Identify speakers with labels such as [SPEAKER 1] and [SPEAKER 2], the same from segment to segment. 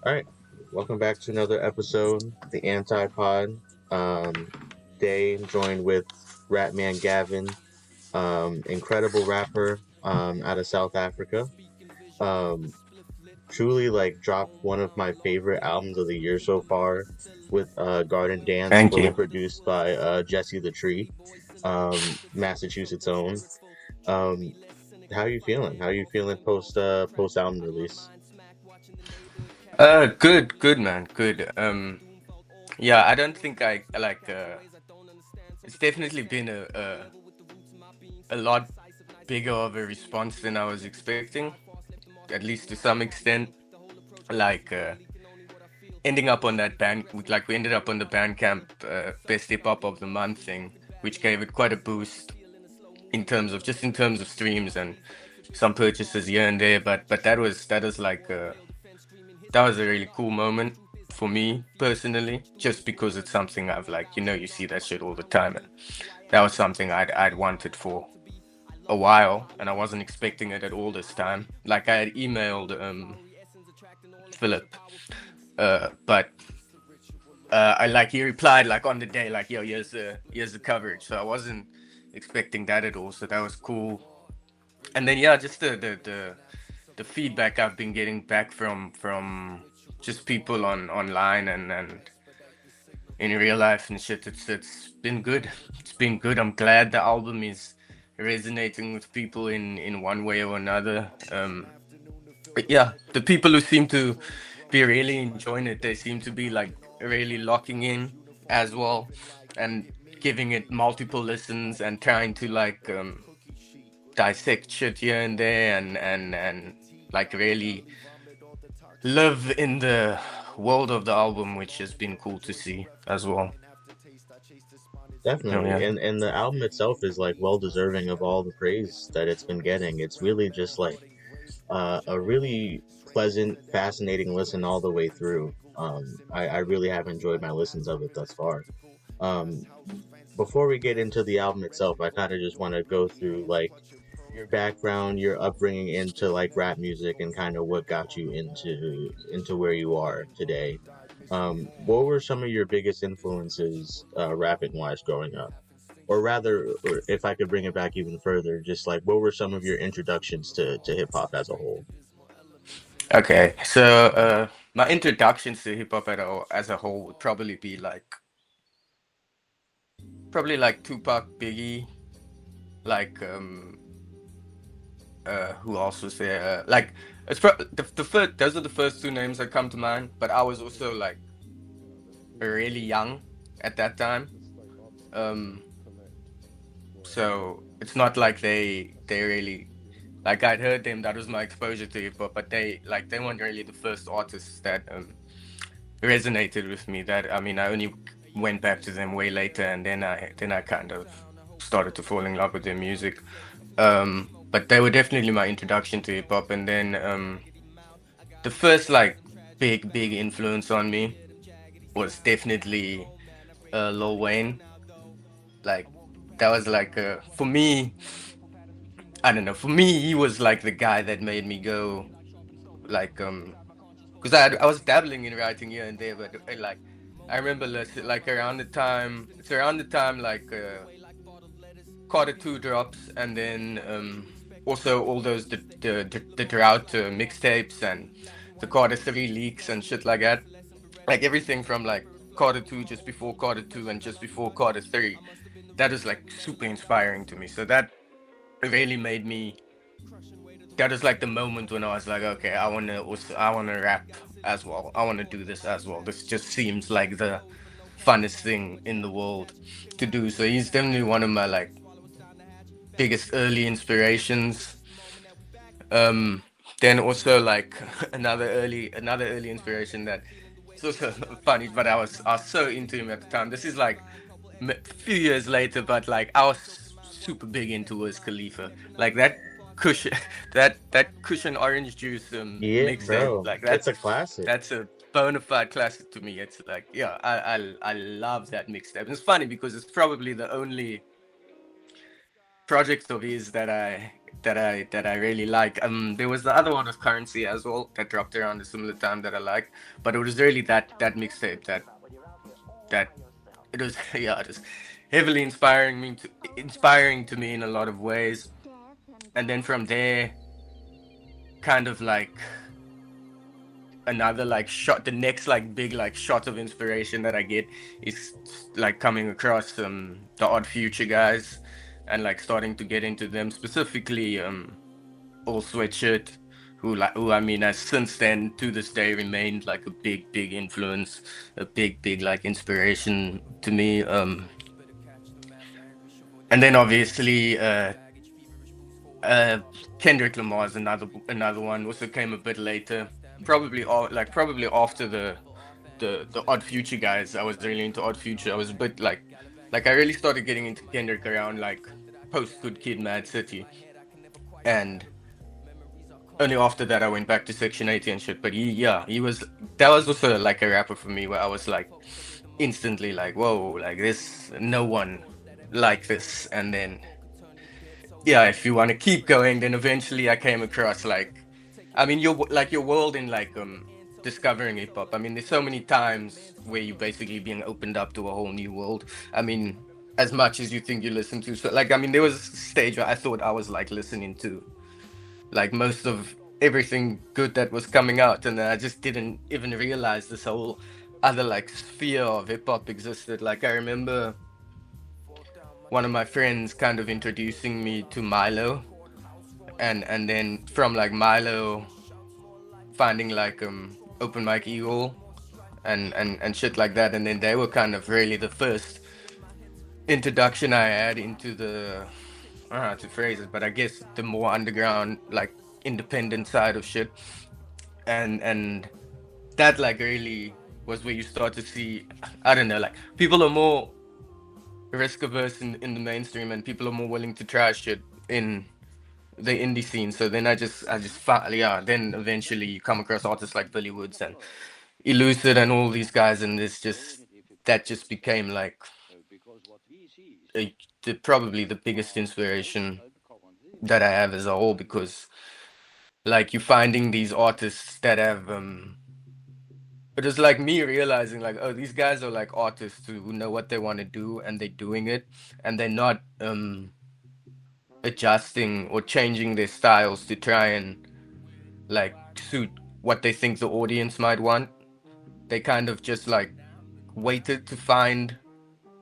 [SPEAKER 1] All right, welcome back to another episode, the Anti Pod. Today, I'm joined with Rap Man Gavin, incredible rapper out of South Africa. Um, Truly, like, dropped one of my favorite albums of the year so far with Garden Dance,
[SPEAKER 2] Thank
[SPEAKER 1] fully
[SPEAKER 2] you.
[SPEAKER 1] produced by Jesse the Tree, Massachusetts owned. Um, how you feeling? How you feeling post album release?
[SPEAKER 2] Good, man, good. Yeah, I don't think I like. It's definitely been a lot bigger of a response than I was expecting, at least to some extent. Like ending up on that like we ended up on the Bandcamp Best Hip Hop of the Month thing, which gave it quite a boost in terms of streams and some purchases here and there. But that was like that was a really cool moment for me personally, just because it's something I've like, you see that shit all the time. And that was something I'd wanted for a while, and I wasn't expecting it at all this time. Like I had emailed Philip, but I like he replied like on the day, like, yo, here's the coverage. So I wasn't expecting that at all. So that was cool. And then yeah, just the feedback I've been getting back from just people online and in real life and shit. It's been good. It's been good. I'm glad the album is resonating with people in one way or another. But yeah, the people who seem to be really enjoying it, they seem to be like really locking in as well, and giving it multiple listens and trying to like dissect shit here and there and like really live in the world of the album, which has been cool to see as well. Oh
[SPEAKER 1] Definitely,
[SPEAKER 2] yeah.
[SPEAKER 1] and the album itself is like well deserving of all the praise that it's been getting. It's really just like a really pleasant, fascinating listen all the way through. I really have enjoyed my listens of it thus far. Um, Before we get into the album itself, I kind of just want to go through like your background, your upbringing into like rap music, and kind of what got you into where you are today. What were some of your biggest influences, rapping wise, growing up? Or rather, or if I could bring it back even further, just like what were some of your introductions to hip hop as a whole?
[SPEAKER 2] Okay, so my introductions to hip hop as a whole would probably like Tupac, Biggie, like who else was there? Like the first, those are the first two names that come to mind. But I was also like really young at that time, um, so it's not like they really like I'd heard them. That was my exposure to hip hop, but they weren't really the first artists that resonated with me. That I mean, I only went back to them way later, and then I kind of started to fall in love with their music. But they were definitely my introduction to hip hop, and then the first like big influence on me was definitely Lil Wayne. Like that was like for me, I don't know. For me, he was like the guy that made me go like because I was dabbling in writing here and there, but like I remember like around the time it's around the time like Carter 2 drops, and then also all those the drought mixtapes and the Carter 3 leaks and shit like that. Like everything from like Carter 2, just before Carter 2 and just before Carter 3, that is like super inspiring to me. So that really made me, that is like the moment when I was like, okay, I want to rap as well. I want to do this as well. This just seems like the funnest thing in the world to do. So he's definitely one of my like biggest early inspirations. Um, then also like another early inspiration that it's also funny, but I was so into him at the time. This is like a few years later, but like I was super big into Wiz Khalifa. Like that cushion, that cushion orange juice
[SPEAKER 1] Yeah,
[SPEAKER 2] mixtape.
[SPEAKER 1] bro,
[SPEAKER 2] Like
[SPEAKER 1] it's a classic.
[SPEAKER 2] that's a bona fide classic to me. It's like yeah, I love that mixtape. It's funny because it's probably the only projects of his that I really like. There was the other one of Currency as well that dropped around a similar time that I like, but it was really that mixtape that it was yeah, just heavily inspiring to me in a lot of ways. And then from there, kind of like another like shot, the next like big like shot of inspiration that I get is like coming across the Odd Future guys and like starting to get into them, specifically All Sweatshirt, who I mean has since then to this day remained like a big influence, a big like inspiration to me. And then obviously uh Kendrick Lamar is another one, also came a bit later, probably all like probably after the Odd Future guys. I was really into Odd Future. I was a bit like I really started getting into Kendrick around like post Good Kid, Mad City, and only after that I went back to Section 80 and shit. But he was, that was also like a rapper for me where I was like instantly like, whoa, like this, no one like this. And then yeah, if you want to keep going, then eventually I came across like, I mean, your world in like discovering hip hop. I mean, there's so many times where you basically being opened up to a whole new world. I mean, as much as you think you listen to, so like, I mean, there was a stage where I thought I was like listening to like most of everything good that was coming out, and then I just didn't even realize this whole other like sphere of hip hop existed. Like I remember one of my friends kind of introducing me to Milo, and then from like Milo finding like Open Mike Eagle and shit like that, and then they were kind of really the first introduction I had into the, I don't know how to phrase it, but I guess the more underground like independent side of shit. And that like really was where you start to see, I don't know, like people are more risk averse in the mainstream, and people are more willing to try shit in the indie scene. So then I just found, yeah, then eventually you come across artists like Billy Woods and Elucid and all these guys, and this just, that just became like a, probably the biggest inspiration that I have as a whole, because like you finding these artists that have it was like me realizing like, oh, these guys are like artists who know what they want to do and they're doing it, and they're not adjusting or changing their styles to try and like suit what they think the audience might want. They kind of just like waited to find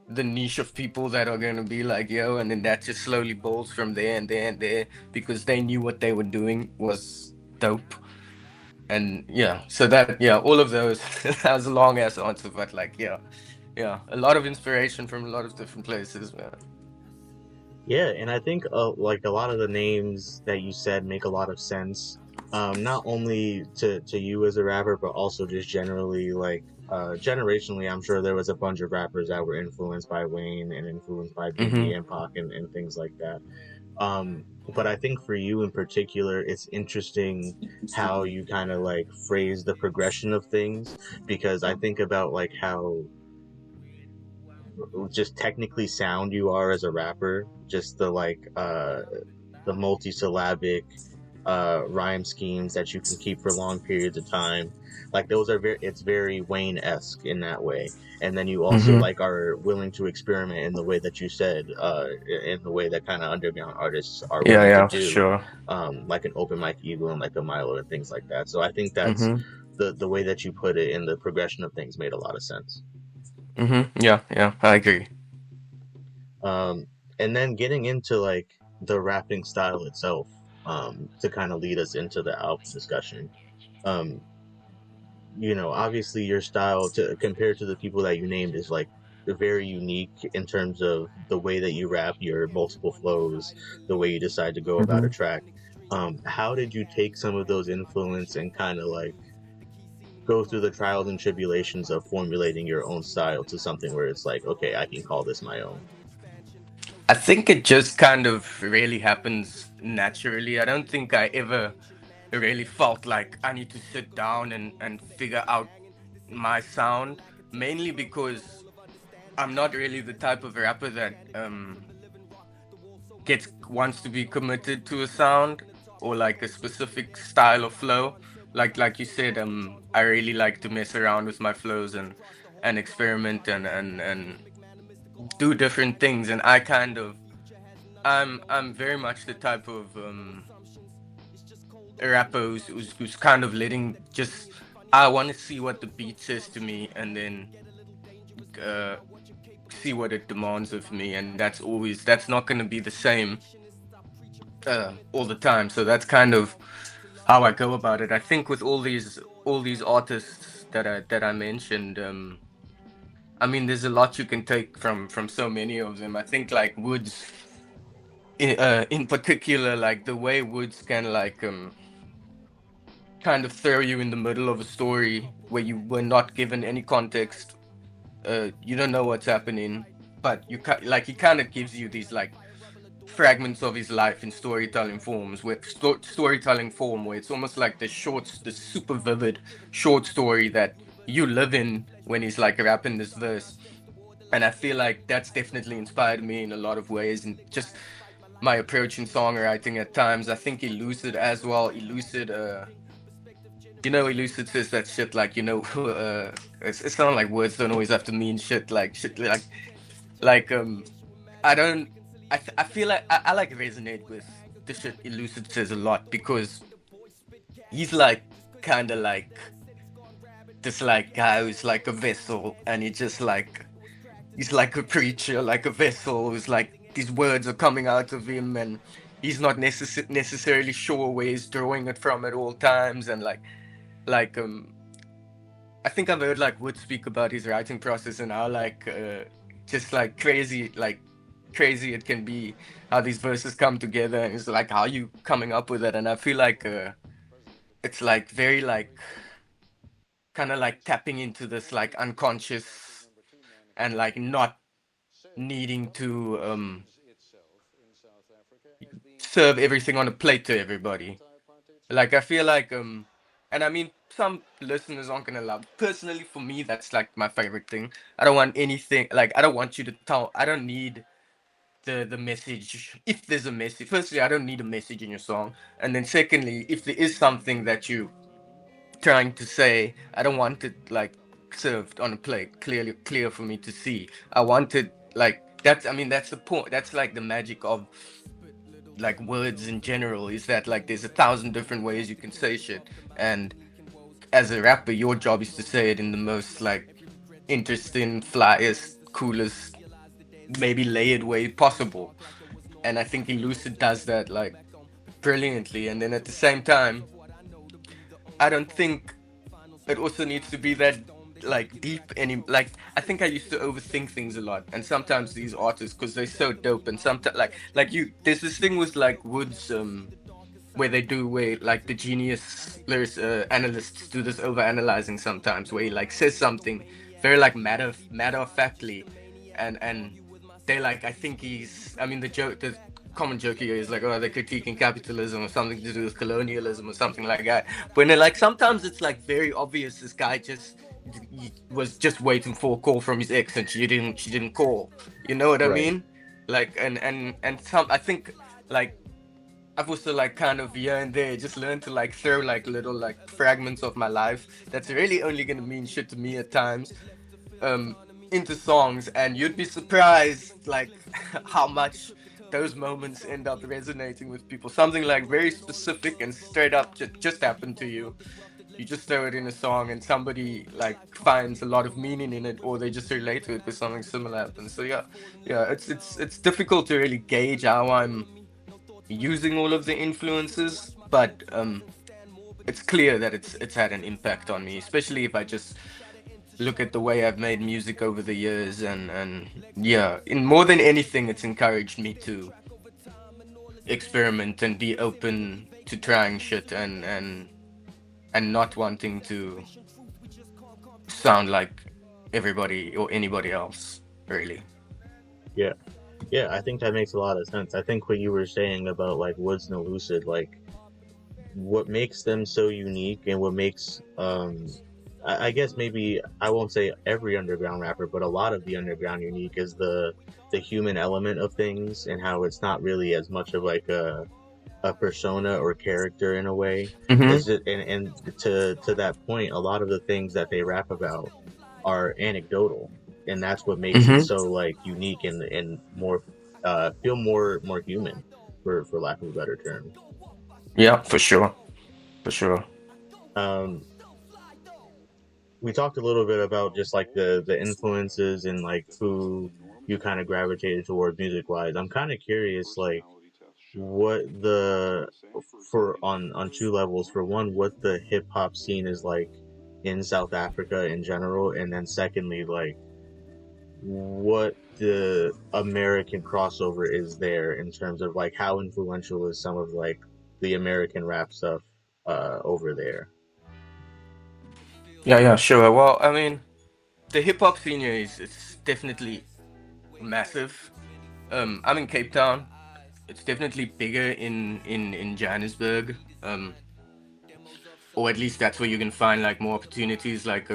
[SPEAKER 2] the niche of people that are going to be like, yo, and then that just slowly bolts from there and there and there, because they knew what they were doing was dope. And yeah, so that, yeah, all of those, that was a long ass answer, but like, yeah, yeah, a lot of inspiration from a lot of different places, man.
[SPEAKER 1] Yeah, and I think like a lot of the names that you said make a lot of sense. Not only to you as a rapper, but also just generally, like generationally. I'm sure there was a bunch of rappers that were influenced by Wayne and influenced by Biggie
[SPEAKER 2] Mm-hmm.
[SPEAKER 1] and Pac and things like that. But I think for you in particular, it's interesting how you kind of like phrase the progression of things, because I think about like how just technically sound you are as a rapper, just the like the multisyllabic rhyme schemes that you can keep for long periods of time. Like those are very, it's very Wayne-esque in that way. And then you also
[SPEAKER 2] Mm-hmm.
[SPEAKER 1] like are willing to experiment in the way that you said, in the way that kind of underground artists are
[SPEAKER 2] Yeah,
[SPEAKER 1] willing to
[SPEAKER 2] yeah, for
[SPEAKER 1] do,
[SPEAKER 2] sure.
[SPEAKER 1] like an Open Mike Eagle and like a Milo and things like that. So I think that's
[SPEAKER 2] Mm-hmm.
[SPEAKER 1] the way that you put it in the progression of things made a lot of sense.
[SPEAKER 2] Mm-hmm. Yeah, yeah, I agree.
[SPEAKER 1] Um, and then getting into like the rapping style itself, to kind of lead us into the album discussion. Um, obviously your style to compared to the people that you named is like very unique in terms of the way that you rap, your multiple flows, the way you decide to go about a
[SPEAKER 2] Mm-hmm.
[SPEAKER 1] track. How did you take some of those influence and kind of like go through the trials and tribulations of formulating your own style to something where it's like, okay, I can call this my own?
[SPEAKER 2] I think it just kind of really happens naturally. I don't think I ever really felt like I need to sit down and figure out my sound, mainly because I'm not really the type of rapper that wants to be committed to a sound or like a specific style of flow. Like you said, I really like to mess around with my flows and experiment and do different things. And I kind of I'm very much the type of rapper who's kind of letting just I want to see what the beat says to me and then uh see what it demands of me, and that's not going to be the same all the time. So that's kind of how I go about it. I think with all these artists that I mentioned, I mean, there's a lot you can take from so many of them. I think like Woods, in particular, like the way Woods can like kind of throw you in the middle of a story where you were not given any context. You don't know what's happening, but like he kind of gives you these like fragments of his life in storytelling form where it's almost like the super vivid short story that you live in when he's like rapping this verse. And I feel like that's definitely inspired me in a lot of ways, and just my approach in songwriting at times. I think Elucid as well. Elucid says that shit like, it's not like words don't always have to mean shit like I don't. I feel like I like resonate with the shit Elucid says a lot because he's like kind of like this like guy who's like a vessel, and he's like a preacher, like a vessel who's like these words are coming out of him, and he's not necessarily sure where he's drawing it from at all times, and like I think I've heard like Wood speak about his writing process and how like just crazy it can be how these verses come together, and it's like how you coming up with it. And I feel like it's like very like kind of like tapping into this like unconscious and like not needing to serve everything on a plate to everybody. Like I feel like and I mean some listeners aren't gonna love. Personally, for me, that's like my favorite thing. I don't want anything like I don't want you to tell. I don't need the message. If there's a message, firstly, I don't need a message in your song, and then secondly, if there is something that you trying to say, I don't want it like served on a plate, clear for me to see. I want it like that's. I mean, that's the point. That's like the magic of like words in general. Is that like there's 1,000 different ways you can say shit, and as a rapper, your job is to say it in the most like interesting, flyest, coolest, maybe layered way possible. And I think Elucid does that like brilliantly. And then at the same time, I don't think it also needs to be that like deep any like I think I used to overthink things a lot, and sometimes these artists because they're so dope, and sometimes like you there's this thing with like Woods where like the genius analysts do this over analyzing sometimes where he like says something very like matter of factly, and they like I think he's I mean the common joke here is like, oh, they're critiquing capitalism or something to do with colonialism or something like that. When they're like sometimes it's like very obvious this guy just he was just waiting for a call from his ex and she didn't call. You know what I
[SPEAKER 1] Right.
[SPEAKER 2] mean? Like and some I think like I've also like kind of here and there just learned to like throw like little like fragments of my life that's really only gonna mean shit to me at times um into songs, and you'd be surprised like how much those moments end up resonating with people. Something like very specific and straight up just happened to you. You just throw it in a song and somebody like finds a lot of meaning in it, or they just relate to it because something similar happens. So yeah, it's difficult to really gauge how I'm using all of the influences, but it's clear that it's had an impact on me, especially if I just look at the way I've made music over the years, and yeah, in more than anything, it's encouraged me to experiment and be open to trying shit and not wanting to sound like everybody or anybody else, really.
[SPEAKER 1] Yeah. Yeah, I think that makes a lot of sense. I think what you were saying about like Woods and Lucid, like what makes them so unique and what makes I guess maybe I won't say every underground rapper, but a lot of the underground unique is the human element of things, and how it's not really as much of like a persona or character in a way.
[SPEAKER 2] Mm-hmm.
[SPEAKER 1] Is it and to that point, a lot of the things that they rap about are anecdotal, and that's what makes it
[SPEAKER 2] Mm-hmm.
[SPEAKER 1] so like unique and more feel more human, for lack of a better term.
[SPEAKER 2] Yeah, for sure. For sure.
[SPEAKER 1] Um, we talked a little bit about just like the influences and like who you kind of gravitated toward music wise. I'm kind of curious, like what the for on two levels. For one, what the hip hop scene is like in South Africa in general, and then secondly, like what the American crossover is there in terms of like how influential is some of like the American rap stuff over there.
[SPEAKER 2] Yeah, yeah, sure. Well, I mean, the hip hop scene here is it's definitely massive. I'm in Cape Town. It's definitely bigger in Johannesburg. Or at least that's where you can find like more opportunities. Like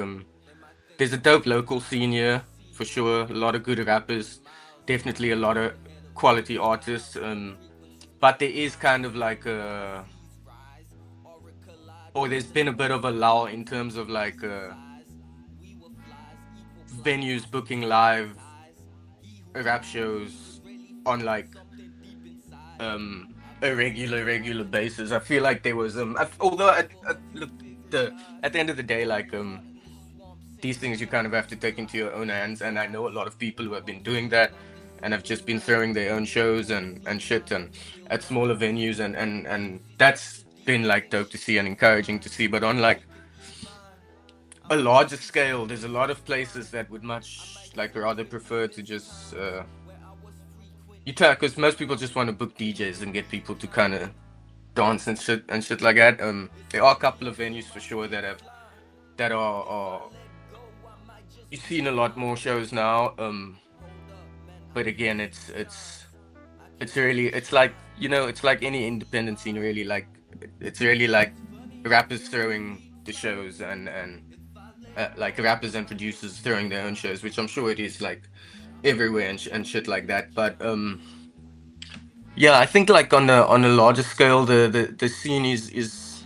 [SPEAKER 2] there's a dope local scene here for sure. A lot of good rappers. Definitely a lot of quality artists. But there is kind of like a, or there's been a bit of a lull in terms of like venues booking live rap shows on like um a regular basis. I feel like there was although look, the at the end of the day, like these things you kind of have to take into your own hands, and I know a lot of people who have been doing that and have just been throwing their own shows and shit and at smaller venues, and that's been like dope to see and encouraging to see. But on like a larger scale, there's a lot of places that would much like rather prefer to just you tell, because most people just want to book DJs and get people to kind of dance and shit like that. There are a couple of venues for sure that have that are you've seen a lot more shows now. But again, it's really it's like it's like any independent scene really. Like it's really like rappers throwing the shows and like rappers and producers throwing their own shows, which I'm sure it is like everywhere and shit like that. But yeah, I think like on a larger scale, the scene is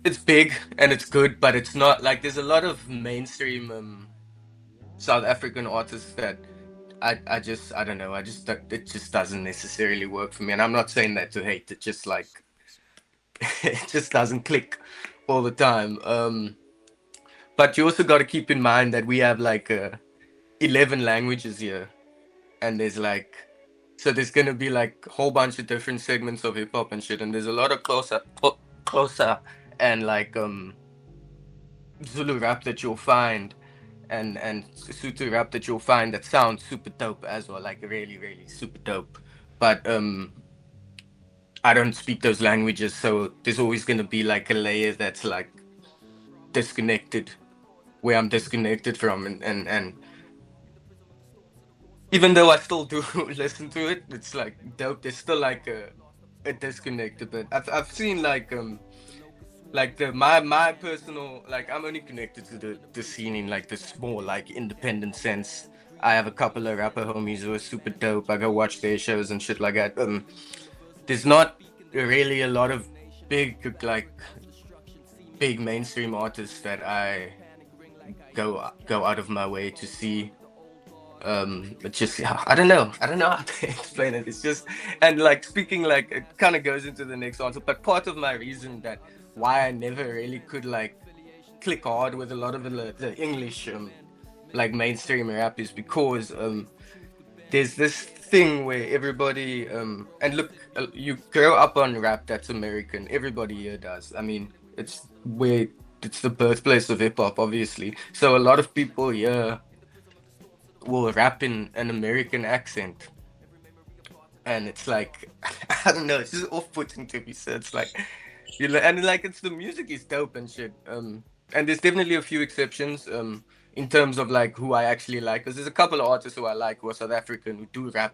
[SPEAKER 2] it's big and it's good, but it's not like there's a lot of mainstream South African artists that I don't know, it just doesn't necessarily work for me, and I'm not saying that to hate. It just like it just doesn't click all the time. But you also got to keep in mind that we have like 11 languages here, and there's like so there's gonna be like a whole bunch of different segments of hip hop and shit, and there's a lot of closer and like Zulu rap that you'll find and Sotho rap that you'll find that sounds super dope as well, like really super dope. But I don't speak those languages, so there's always gonna be like a layer that's like disconnected, where I'm disconnected from, and even though I still do listen to it, it's like dope. There's still like a disconnect a bit. I've seen like the my personal like I'm only connected to the scene in like the small like independent sense. I have a couple of rapper homies who are super dope. I go watch their shows and shit like that. There's not really a lot of like big mainstream artists that I go out of my way to see. But just yeah, I don't know how to explain it. It's just and like speaking like it kind of goes into the next answer. But part of my reason that why I never really could like click hard with a lot of the English like mainstream rap is because there's this thing where everybody and look you grow up on rap that's American. Everybody here does. I mean, it's where it's the birthplace of hip hop, obviously. So a lot of people here will rap in an American accent, and it's like I don't know, it's just off-putting to me. So it's like and like it's the music is dope and shit. And there's definitely a few exceptions in terms of like who I actually like, because there's a couple of artists who I like who are South African who do rap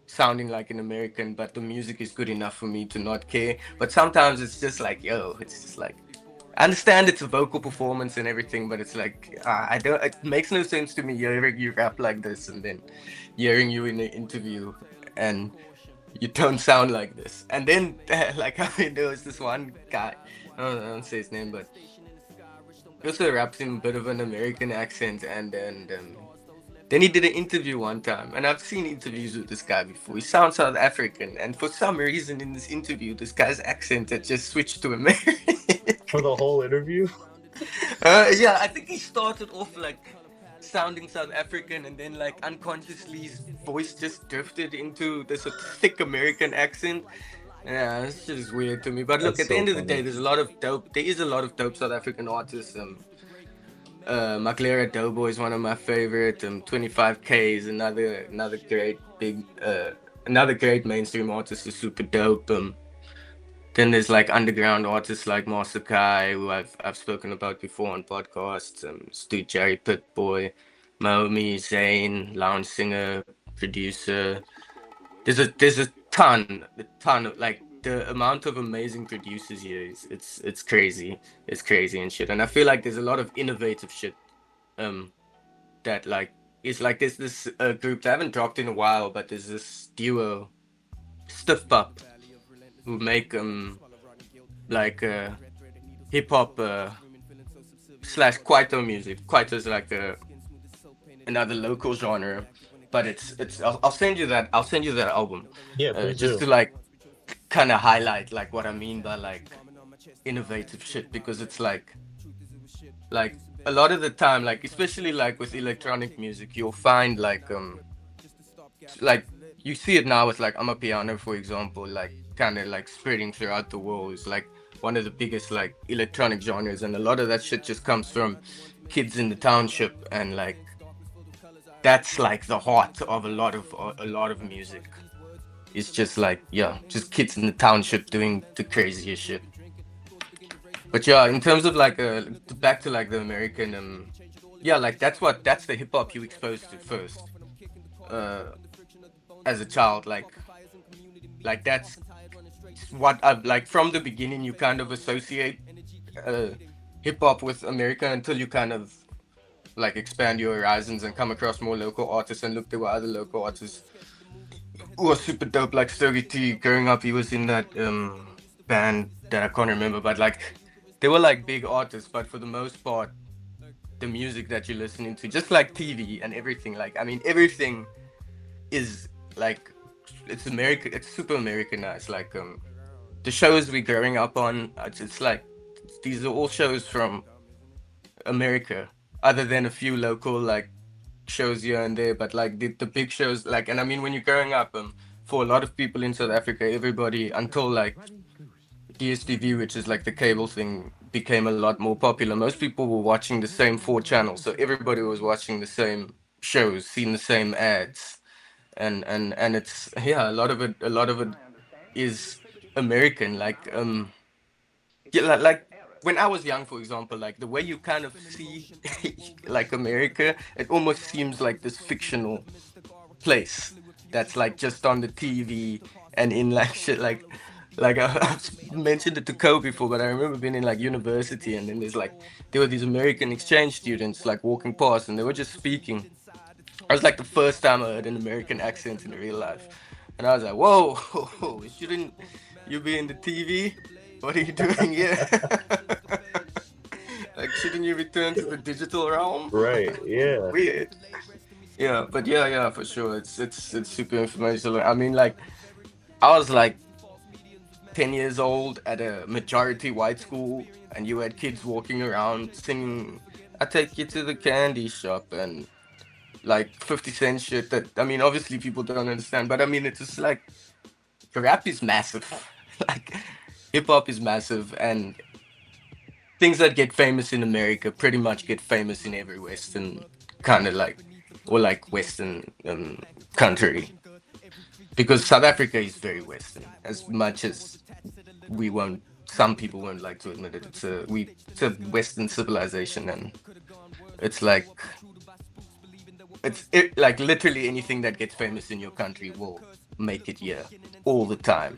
[SPEAKER 2] sounding like an American, but the music is good enough for me to not care. But sometimes it's just like, yo, it's just like I understand it's a vocal performance and everything, but it's like I don't. It makes no sense to me hearing you rap like this and then hearing you in an interview and you don't sound like this. And then like I mean, there was this one guy. I don't say his name, but he also raps in a bit of an American accent, and then he did an interview one time, and I've seen interviews with this guy before. He sounds South African, and for some reason in this interview, this guy's accent had just switched to American.
[SPEAKER 1] For the whole interview.
[SPEAKER 2] Yeah, I think he started off like sounding South African, and then like unconsciously his voice just drifted into this thick American accent. Yeah, it's just weird to me. But look,
[SPEAKER 1] That's
[SPEAKER 2] at the
[SPEAKER 1] so
[SPEAKER 2] end of the day,
[SPEAKER 1] funny.
[SPEAKER 2] there's a lot of dope. There is a lot of dope South African artists. Maclera Doughboy is one of my favorite. 25K is another great big another great mainstream artist is super dope. Then there's like underground artists like Master Kai, who I've spoken about before on podcasts. Stu Jerry Pitboy, Momi Zane, lounge singer, producer. There's a ton of like the amount of amazing producers here is it's crazy. It's crazy and shit. And I feel like there's a lot of innovative shit um that like it's like there's this group that I haven't dropped in a while, but there's this duo Stiff Pup who make like hip hop slash kwaito music. Kwaito is like another local genre, but it's I'll send you that album
[SPEAKER 1] Yeah, please
[SPEAKER 2] just
[SPEAKER 1] do.
[SPEAKER 2] to like kind of highlight like what I mean by like innovative shit, because it's like a lot of the time, like especially like with electronic music, you'll find like you see it now with like Amapiano, for example, like kind of like spreading throughout the world. It's like one of the biggest like electronic genres, and a lot of that shit just comes from kids in the township, and like that's like the heart of a lot of music. It's just like, yeah, just kids in the township doing the craziest shit. But yeah, in terms of like back to like the American yeah, like that's the hip hop you exposed to first uh as a child. Like that's what I've like from the beginning you kind of associate uh hip hop with America until you kind of like expand your horizons and come across more local artists and look, there were other local artists who were super dope, like Stogie T. Growing up, he was in that band that I can't remember, but like they were like big artists, but for the most part, the music that you're listening to, just like TV and everything, like I mean, everything is like it's America, it's super Americanized. Like the shows we're growing up on, it's like these are all shows from America, other than a few local like shows here and there, but like the big shows, like, and I mean when you're growing up, for a lot of people in South Africa, everybody until like DSTV, which is like the cable thing, became a lot more popular. Most people were watching the same four channels, so everybody was watching the same shows, seeing the same ads, and it's yeah, a lot of it is American. Like yeah, like when I was young, for example, like the way you kind of see like America, it almost seems like this fictional place that's like just on the TV and in like shit like I've mentioned it to Co before, but I remember being in like university, and then there were these American exchange students like walking past, and they were just speaking. It was like the first time I heard an American accent in real life, and I was like, "Whoa, shouldn't you be in the TV? What are you doing here? Like, shouldn't you return to the digital realm?"
[SPEAKER 1] Right. Yeah.
[SPEAKER 2] Weird. Yeah, but yeah, for sure. It's super informational. I mean, like, I was like 10 years old at a majority white school, and you had kids walking around singing, "I take you to the candy shop," and like 50 Cent shit that, I mean, obviously people don't understand, but I mean, it's just like rap is massive. Like, hip hop is massive, and things that get famous in America pretty much get famous in every Western kind of like, or like Western country, because South Africa is very Western. As much as we won't, some people won't like to admit it. It's a Western civilization, and it's like like literally anything that gets famous in your country will make it here all the time.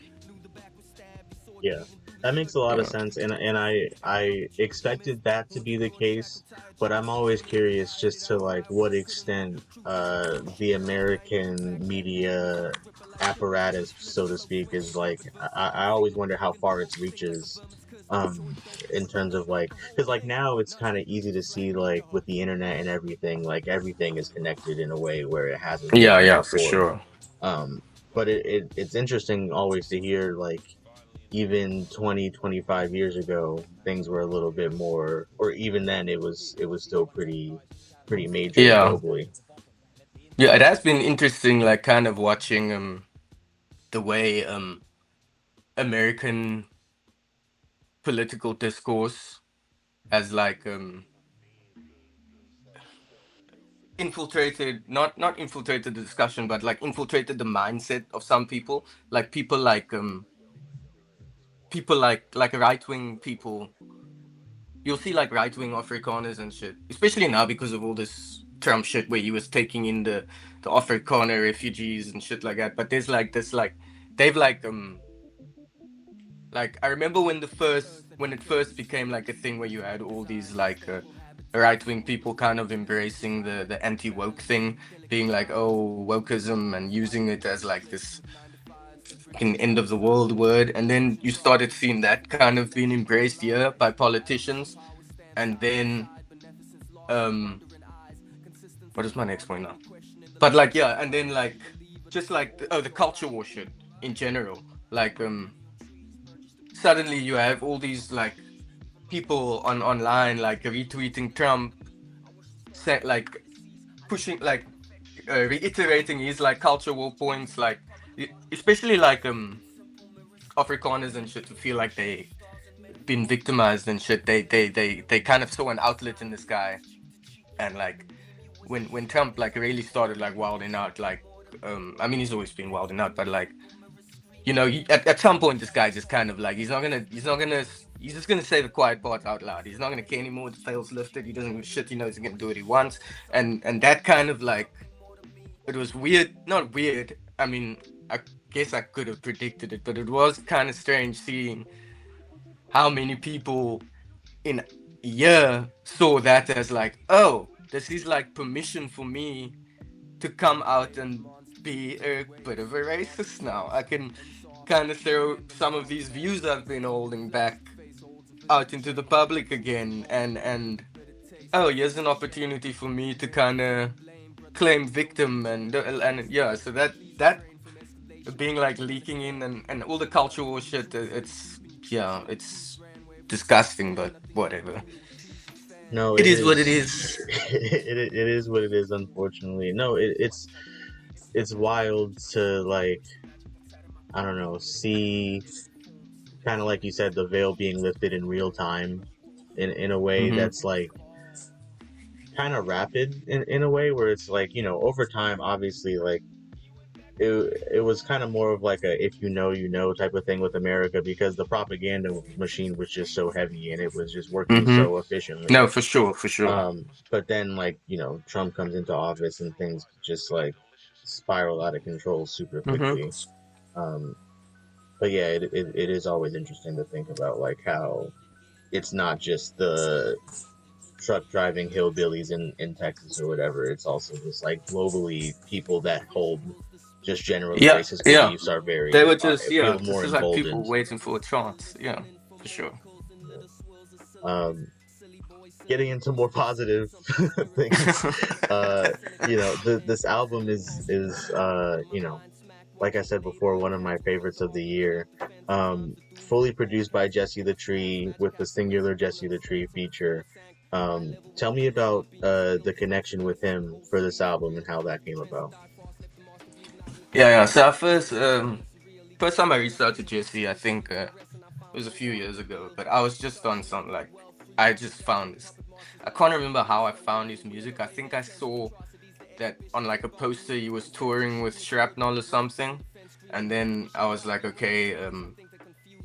[SPEAKER 1] Yeah. That makes a lot of
[SPEAKER 2] Yeah,
[SPEAKER 1] sense, and I expected that to be the case, but I'm always curious just to like what extent the American media apparatus, so to speak, is like. I always wonder how far its reaches, um, in terms of like, because like now it's kind of easy to see like with the internet and everything, like everything is connected in a way where it hasn't
[SPEAKER 2] yeah,
[SPEAKER 1] been
[SPEAKER 2] yeah, for
[SPEAKER 1] before.
[SPEAKER 2] sure.
[SPEAKER 1] Um, but it's interesting always to hear like even 20, 25 years ago things were a little bit more, or even then it was still pretty major
[SPEAKER 2] Yeah,
[SPEAKER 1] globally.
[SPEAKER 2] yeah, it has been interesting, like kind of watching the way American political discourse has like infiltrated, not infiltrated the discussion, but like infiltrated the mindset of some people, like people like right wing people. You'll see like right wing Afrikaners and shit, especially now because of all this Trump shit where he was taking in the Afrikaner refugees and shit like that. But there's like this like they've like I remember when when it first became like a thing where you had all these like right wing people kind of embracing the anti woke thing, being like, oh, wokeism, and using it as like this fucking end of the world word. And then you started seeing that kind of being embraced here by politicians. And then um what is my next point now? But like yeah, and then like just like the culture war shit in general. Like suddenly you have all these like people on online like retweeting Trump, like pushing like reiterating his like culture war points, like especially like Afrikaners and shit, to feel like they been victimized and shit. They kind of saw an outlet in this guy, and like when Trump like really started like wilding out, like I mean he's always been wilding out, but like you know at some point this guy just kind of like he's just gonna say the quiet parts out loud. He's not gonna care anymore. The fails lifted. He doesn't give a shit. He knows he's gonna do what he wants, and that kind of like it was weird. Not weird. I mean, I guess I could have predicted it, but it was kind of strange seeing how many people in a year saw that as like, oh, this is like permission for me to come out and be a bit of a racist now. I can kind of throw some of these views I've been holding back out into the public again, and oh, here's an opportunity for me to kind of claim victim and yeah, so that being like leaking in and all the cultural shit, it's yeah, it's disgusting, but whatever.
[SPEAKER 1] No,
[SPEAKER 2] It
[SPEAKER 1] it
[SPEAKER 2] is what it
[SPEAKER 1] is.
[SPEAKER 2] is.
[SPEAKER 1] It is what it is, unfortunately. No, it's wild to like, I don't know, see kind of like you said, the veil being lifted in real time in a way
[SPEAKER 2] Mm-hmm.
[SPEAKER 1] that's like kind of rapid in a way where it's like, over time, obviously, like it was kind of more of like a if you know you know type of thing with America, because the propaganda machine was just so heavy and it was just working
[SPEAKER 2] Mm-hmm.
[SPEAKER 1] so efficiently.
[SPEAKER 2] No, for sure, for sure.
[SPEAKER 1] But then like, Trump comes into office and things just like spiral out of control super
[SPEAKER 2] Mm-hmm.
[SPEAKER 1] quickly. Um, but yeah, it is always interesting to think about like how it's not just the truck driving hillbillies in Texas or whatever. It's also just like globally people that hold just generally
[SPEAKER 2] Yeah,
[SPEAKER 1] racist
[SPEAKER 2] yeah.
[SPEAKER 1] beliefs are
[SPEAKER 2] They
[SPEAKER 1] very
[SPEAKER 2] were just yeah.
[SPEAKER 1] feel
[SPEAKER 2] This
[SPEAKER 1] more
[SPEAKER 2] is like people
[SPEAKER 1] emboldened.
[SPEAKER 2] waiting for a chance. Yeah, for sure.
[SPEAKER 1] Yeah. Um, Getting into more positive things, this album is like I said before, one of my favorites of the year. Fully produced by Jesse the Tree with the singular Jesse the Tree feature. Tell me about the connection with him for this album and how that came about.
[SPEAKER 2] Yeah, yeah. So I first time I reached out to Jesse, I think it was a few years ago, but I was just on some like I just found this. I can't remember how I found his music. I think I saw that on like a poster he was touring with Shrapnel or something, and then I was like, okay,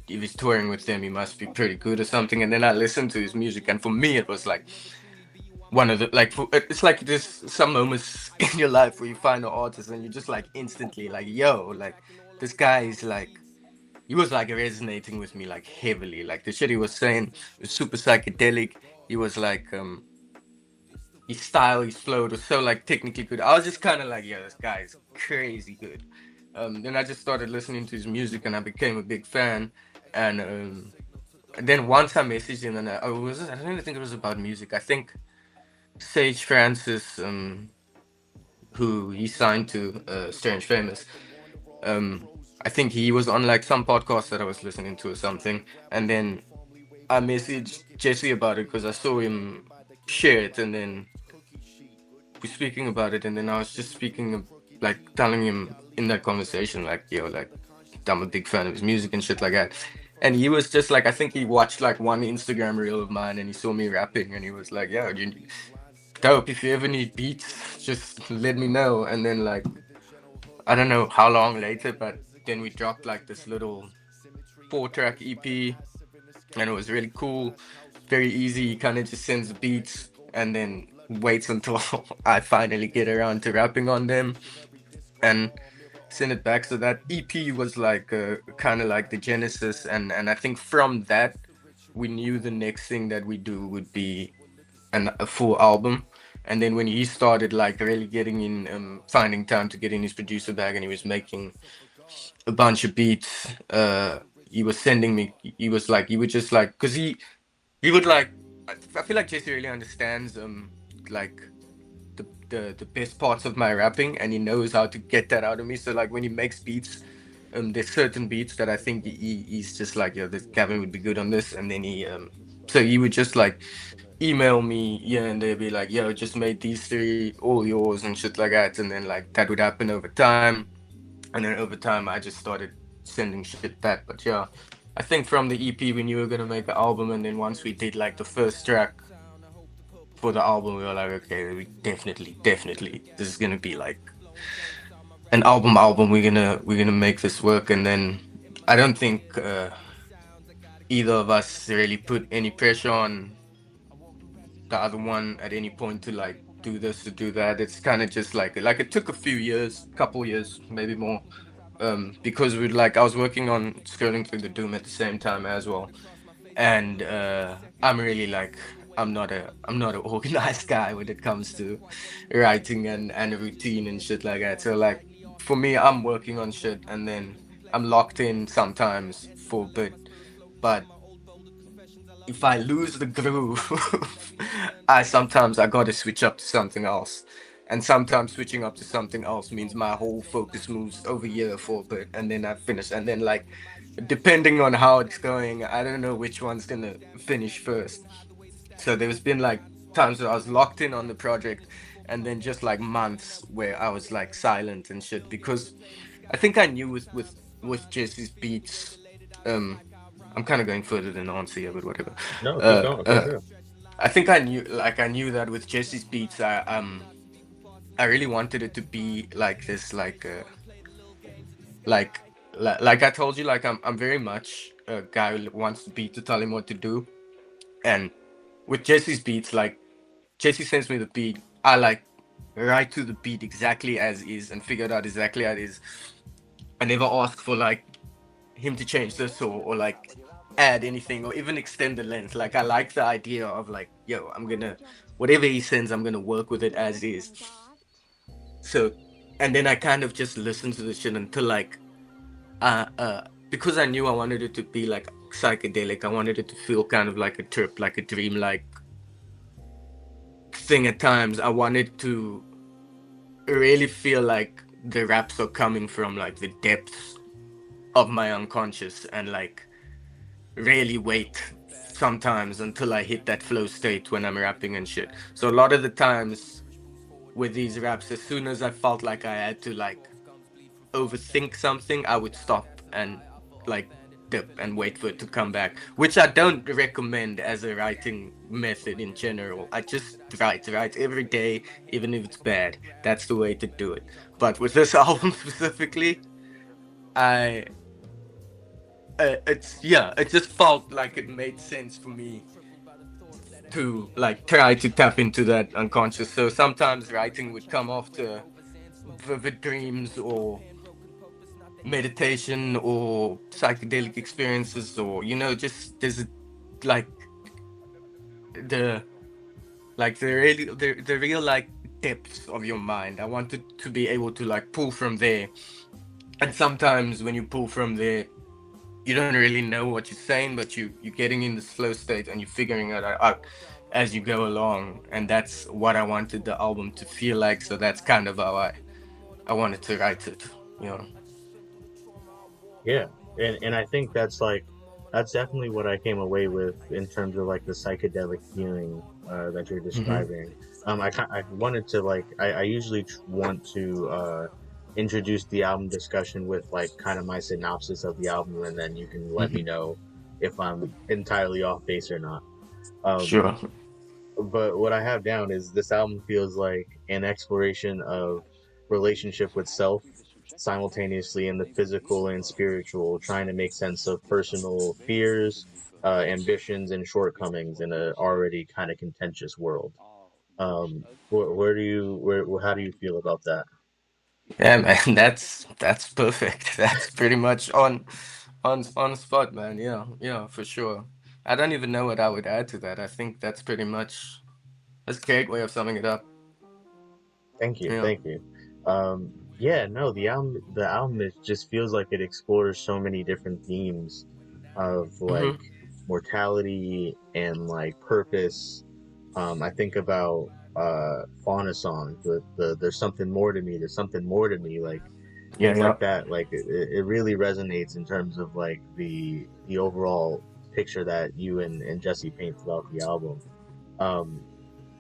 [SPEAKER 2] if he's touring with them, he must be pretty good or something. And then I listened to his music, and for me, it was like one of the like it's like this some moments in your life where you find an artist and you just like instantly like, yo, like this guy is like he was like resonating with me like heavily. Like the shit he was saying was super psychedelic. He was like his style, his flow was so like technically good. I was just kind of like, yeah, this guy is crazy good. Then I just started listening to his music and I became a big fan. And then once I messaged him and I don't even think it was about music. I think Sage Francis, who he signed to Strange Famous, um, I think he was on like some podcast that I was listening to or something. And then I messaged Jesse about it because I saw him share it, and then we're speaking about it, and then I was just like telling him in that conversation, like, yo, like, I'm a big fan of his music and shit like that. And he was just like, I think he watched like one Instagram reel of mine and he saw me rapping and he was like, yo, you dope. If you ever need beats, just let me know. And then, like, I don't know how long later, but then we dropped like this little 4-track EP and it was really cool, very easy. He kind of just sends the beats and then waits until I finally get around to rapping on them and send it back. So that EP was like kind of like the genesis, and I think from that we knew the next thing that we do would be a full album. And then when he started like really getting in, finding time to get in his producer bag, and he was making a bunch of beats. He was sending me. He was like, he would just like, cause he would like. I feel like Jesse really understands like the best parts of my rapping, and he knows how to get that out of me. So like when he makes beats, there's certain beats that I think he's just like, yo, this Gavin would be good on this, and then so he would just like email me, yeah, and they'd be like, yo, just made these three all yours and shit like that, and then like that would happen over time, and then over time I just started sending shit back. But yeah, I think from the EP we knew we were gonna make an album, and then once we did like the first track for the album, we were like, okay, we definitely, this is gonna be like an album. We're gonna make this work, and then I don't think either of us really put any pressure on the other one at any point to like do this to do that. It's kind of just like it took a few years, couple years, maybe more, because we like I was working on scrolling through the Doom at the same time as well, and I'm really like I'm not an organized guy when it comes to writing and a routine and shit like that. So like for me, I'm working on shit and then I'm locked in sometimes for a bit, but if I lose the groove, I gotta switch up to something else. And sometimes switching up to something else means my whole focus moves over here for a bit and then I finish. And then like depending on how it's going, I don't know which one's gonna finish first. So there's been like times where I was locked in on the project and then just like months where I was like silent and shit because I think I knew with Jesse's beats, um I'm kind of going further than answer here, but whatever.
[SPEAKER 1] No, keep
[SPEAKER 2] Uh,
[SPEAKER 1] going for
[SPEAKER 2] uh,
[SPEAKER 1] sure.
[SPEAKER 2] I think I knew that with Jesse's beats, I really wanted it to be like this, like like I told you, like I'm very much a guy who wants the beat to tell him what to do, and with Jesse's beats, like Jesse sends me the beat, I like write to the beat exactly as is and figure it out exactly as it is. I never ask for like him to change this or like add anything or even extend the length. Like I like the idea of like, yo, I'm gonna whatever he sends, I'm gonna work with it as is. So and then I kind of just listen to the shit until like uh uh because I knew I wanted it to be like psychedelic, I wanted it to feel kind of like a trip, like a dream like thing at times. I wanted to really feel like the raps are coming from like the depths of my unconscious and like really wait sometimes until I hit that flow state when I'm rapping and shit. So a lot of the times with these raps, as soon as I felt like I had to like overthink something, I would stop and like dip and wait for it to come back, which I don't recommend as a writing method in general. I just write every day, even if it's bad. That's the way to do it. But with this album specifically, I it's yeah, it just felt like it made sense for me to like try to tap into that unconscious. So sometimes writing would come after vivid dreams or meditation or psychedelic experiences, or just there's like the the real like depths of your mind. I wanted to be able to like pull from there. And sometimes when you pull from there, you don't really know what you're saying, but you're getting in this flow state and you're figuring it out as you go along. And that's what I wanted the album to feel like. So that's kind of how I wanted to write it, you know.
[SPEAKER 1] Yeah, and I think that's definitely what I came away with in terms of like the psychedelic feeling that you're
[SPEAKER 2] Hmm.
[SPEAKER 1] describing. I wanted to I usually want to introduce the album discussion with like kind of my synopsis of the album, and then you can let me
[SPEAKER 2] Hmm.
[SPEAKER 1] know if I'm entirely off base or not. Um,
[SPEAKER 2] Sure.
[SPEAKER 1] but what I have down is this album feels like an exploration of relationship with self simultaneously in the physical and spiritual, trying to make sense of personal fears, ambitions, and shortcomings in a already kind of contentious world. How do you feel about that?
[SPEAKER 2] Yeah, man, that's perfect. That's pretty much on spot, man. Yeah, yeah, for sure. I don't even know what I would add to that. I think that's pretty much that's a great way of summing it up.
[SPEAKER 1] Thank you,
[SPEAKER 2] Yeah.
[SPEAKER 1] thank you. Yeah, no, the album just feels like it explores so many different themes of like
[SPEAKER 2] Hmm.
[SPEAKER 1] mortality and like purpose. I think about Fauna song, the "There's something more to me," "There's something more to me," like
[SPEAKER 2] Yeah,
[SPEAKER 1] things
[SPEAKER 2] yeah.
[SPEAKER 1] like that. Like it really resonates in terms of like the overall picture that you and Jesse paint throughout the album. Um,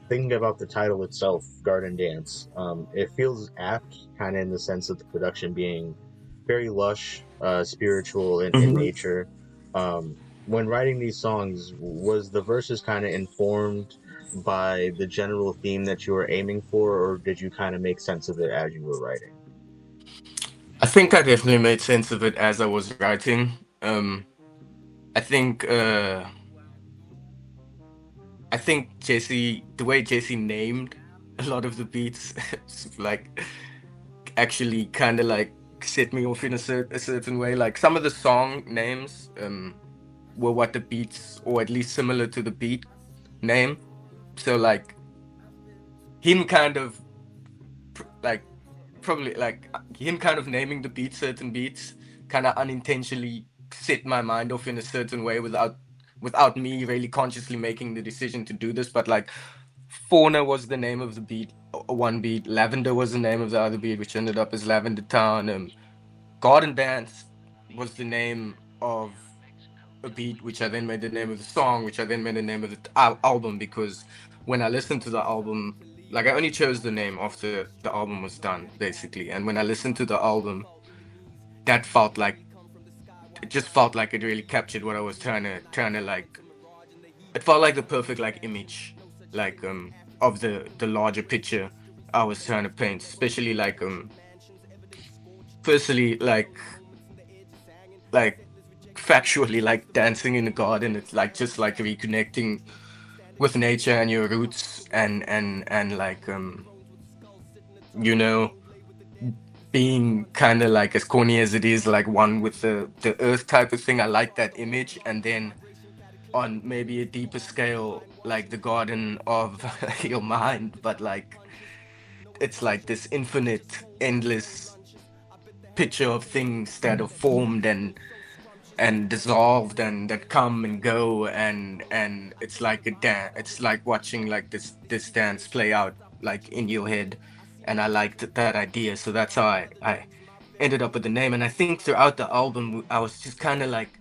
[SPEAKER 1] Thinking about the title itself, Garden Dance, it feels apt, kind of in the sense of the production being very lush, spiritual in
[SPEAKER 2] Hmm.
[SPEAKER 1] nature. When writing these songs, was the verses kind of informed by the general theme that you were aiming for, or did you kind of make sense of it as you were writing?
[SPEAKER 2] I think I definitely made sense of it as I was writing. I think uh I think Jesse, the way Jesse named a lot of the beats, like actually kind of like set me off in a certain way. Like some of the song names were what the beats, or at least similar to the beat name. So like him kind of like probably like him kind of naming the beats, certain beats, kind of unintentionally set my mind off in a certain way without me really consciously making the decision to do this. But like Fauna was the name of the beat, one beat. Lavender was the name of the other beat, which ended up as Lavender Town. Garden Dance was the name of a beat, which I then made the name of the song, which I then made the name of the album. Because when I listened to the album, like I only chose the name after the album was done, basically. And when I listened to the album, that felt like it just felt like it really captured what I was trying to like. It felt like the perfect like image, like of the larger picture I was trying to paint, especially like firstly like factually like dancing in the garden. It's like just like reconnecting with nature and your roots, and like you know being kind of like, as corny as it is, like one with the earth type of thing. I like that image. And then on maybe a deeper scale, like the garden of your mind, but like it's like this infinite endless picture of things that are formed and dissolved and that come and go, and it's like a dance. It's like watching like this dance play out like in your head. And I liked that idea, so that's how I ended up with the name. And I think throughout the album I was just kind of like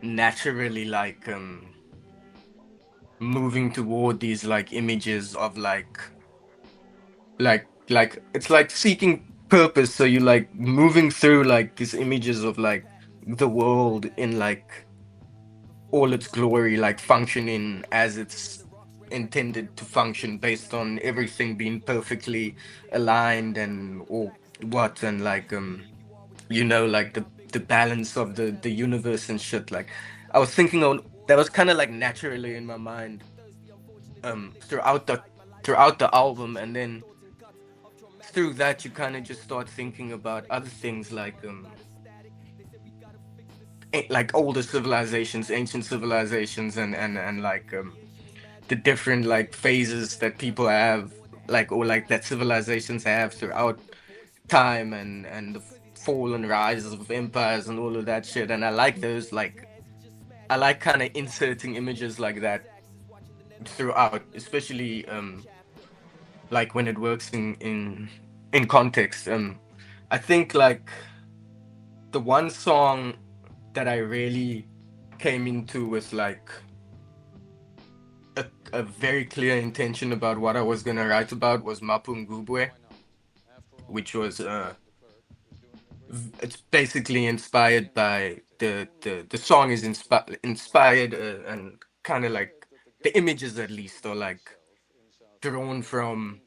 [SPEAKER 2] naturally like moving toward these like images of like it's like seeking purpose. So you like moving through like these images of like the world in like all its glory, like functioning as it's intended to function, based on everything being perfectly aligned and or what. And like like the balance of the universe and shit. Like I was thinking on that was kind of like naturally in my mind throughout the album. And then through that you kind of just start thinking about other things, like like older civilizations, ancient civilizations, and like the different like phases that people have, like, or like that civilizations have throughout time, and the fall and rise of empires and all of that shit. And I like those, like, I like kind of inserting images like that throughout, especially like when it works in context. I think like the one song that I really came into with like a very clear intention about what I was gonna write about was Mapungubwe, which was it's basically inspired by the song is inspired and kind of like the images at least are like drawn from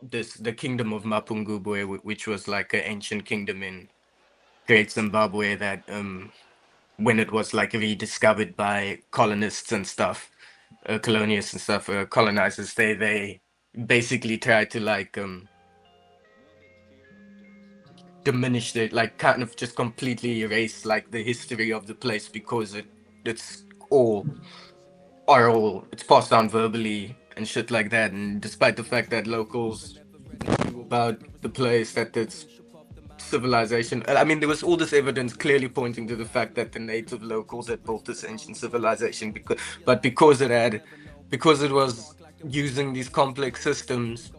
[SPEAKER 2] the kingdom of Mapungubwe, which was like an ancient kingdom in Great Zimbabwe that when it was like rediscovered by colonists and stuff, colonialists and stuff, colonizers, they basically tried to like diminish it, like kind of just completely erase like the history of the place because it's all oral, it's passed down verbally and shit like that. And despite the fact that locals knew about the place, that it's civilization. I mean, there was all this evidence clearly pointing to the fact that the native locals had built this ancient civilization, but because it was using these complex systems,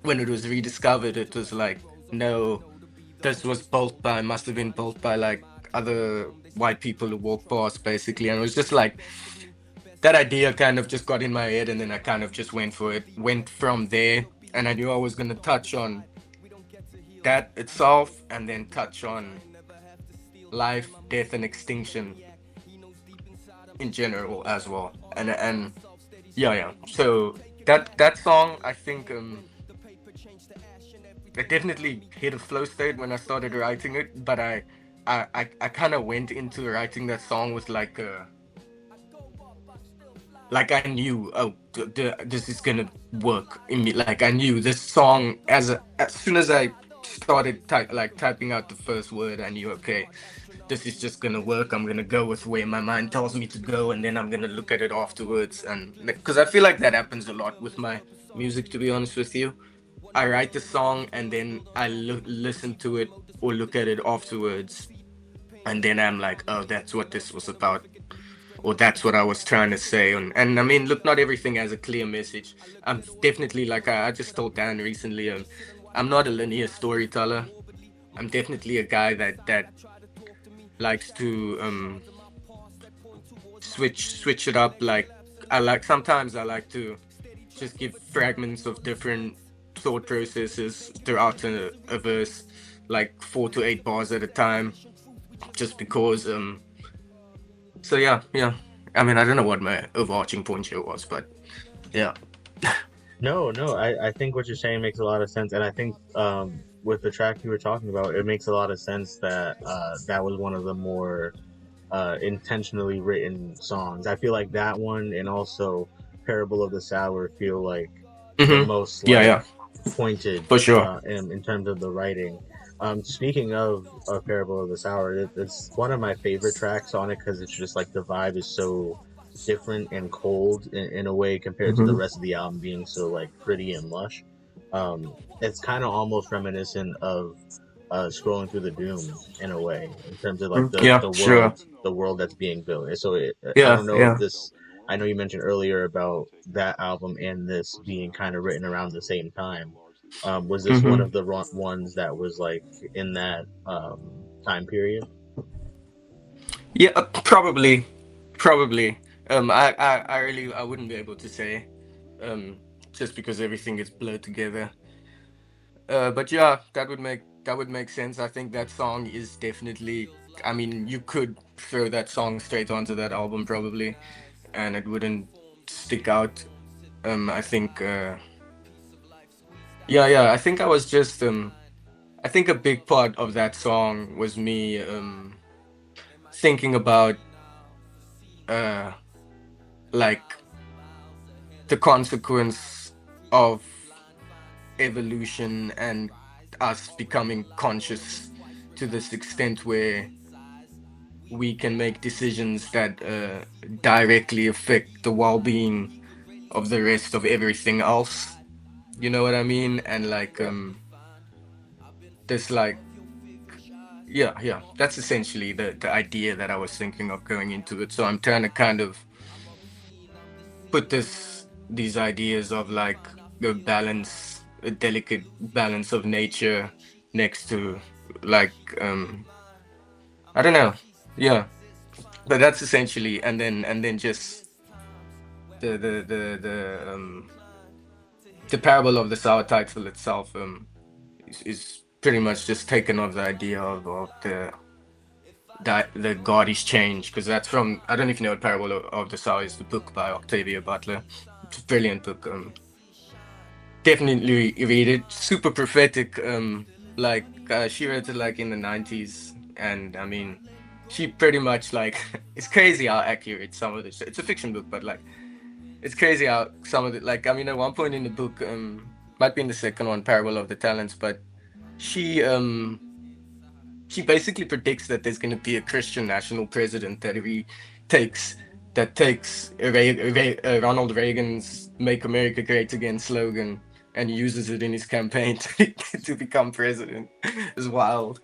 [SPEAKER 2] when it was rediscovered, it was like, no, this was must have been built by like other white people who walked past, basically. And it was just like, that idea kind of just got in my head, and then I kind of just went for it, went from there. And I knew I was going to touch on that itself, and then touch on life, death, and extinction in general as well. And yeah, yeah. So that song, I think, it definitely hit a flow state when I started writing it. But I kind of went into writing that song with like I knew, oh, this is gonna work in me. Like I knew this song as soon as I started typing out the first word, I knew, okay, this is just gonna work. I'm gonna go with where my mind tells me to go, and then I'm gonna look at it afterwards. And because I feel like that happens a lot with my music, to be honest with you. I write the song and then I listen to it or look at it afterwards, and then I'm like, oh, that's what this was about, or that's what I was trying to say. And I mean, look, not everything has a clear message. I'm definitely, like I just told Dan recently, I'm not a linear storyteller. I'm definitely a guy that likes to switch it up. Like sometimes I like to just give fragments of different thought processes throughout a verse, like 4 to 8 bars at a time, just because so yeah, yeah. I mean, I don't know what my overarching point here was, but yeah.
[SPEAKER 1] No, no, I think what you're saying makes a lot of sense, and I think with the track you were talking about, it makes a lot of sense that that was one of the more intentionally written songs. I feel like that one and also Parable of the Sour feel like the
[SPEAKER 2] Mm-hmm.
[SPEAKER 1] most
[SPEAKER 2] Yeah,
[SPEAKER 1] like
[SPEAKER 2] yeah,
[SPEAKER 1] pointed
[SPEAKER 2] for sure.
[SPEAKER 1] in terms of the writing. Speaking of Parable of the Sour, it's one of my favorite tracks on it because it's just like the vibe is so different and cold in a way compared to the
[SPEAKER 2] Mm-hmm.
[SPEAKER 1] rest of the album being so like pretty and lush. It's kind of almost reminiscent of scrolling through the dunes in a way in terms of like
[SPEAKER 2] Yeah, sure.
[SPEAKER 1] the world that's being built. So I
[SPEAKER 2] Yeah,
[SPEAKER 1] don't know if
[SPEAKER 2] yeah.
[SPEAKER 1] this. I know you mentioned earlier about that album and this being kind of written around the same time. Was this one
[SPEAKER 2] Mm-hmm.
[SPEAKER 1] of the ones that was like in that time period?
[SPEAKER 2] Yeah, probably. I really, I wouldn't be able to say, um, just because everything is blurred together. But yeah, that would make sense. I think that song is definitely. I mean, you could throw that song straight onto that album probably, and it wouldn't stick out. I think. Yeah, yeah. I think I was just. I think a big part of that song was me thinking about uh like the consequence of evolution and us becoming conscious to this extent where we can make decisions that directly affect the well-being of the rest of everything else. You know what I mean? And like
[SPEAKER 1] Yeah.
[SPEAKER 2] there's like yeah, that's essentially the idea that I was thinking of going into it. So I'm trying to kind of put these ideas of like a balance, a delicate balance of nature next to like I don't know. Yeah. But that's essentially, and then just the the parable of the sour title itself is pretty much just taken off the idea of the God is change, because that's from, I don't know if you know what Parable of the Sower is, the book by Octavia Butler. It's a brilliant book. Definitely read it. Super prophetic. Like she wrote it like in the 90s, and I mean, she pretty much like it's crazy how accurate some of this. It's a fiction book, but like it's crazy how some of it. Like I mean, at one point in the book, might be in the second one, Parable of the Talents, but she um she basically predicts that there's going to be a Christian national president takes takes Ronald Reagan's "Make America Great Again" slogan and uses it in his campaign to become president. It's wild,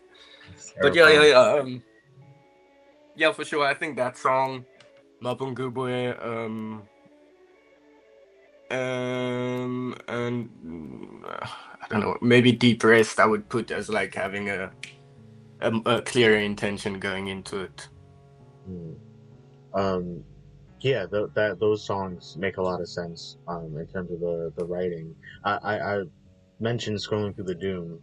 [SPEAKER 1] It's
[SPEAKER 2] but
[SPEAKER 1] terrifying.
[SPEAKER 2] yeah, for sure. I think that song Mapungubwe and I don't know, maybe Deep Rest I would put as like having a clearer intention going into it.
[SPEAKER 1] Mm. Um, yeah, those songs make a lot of sense in terms of the writing. I mentioned Scrolling Through the Doom,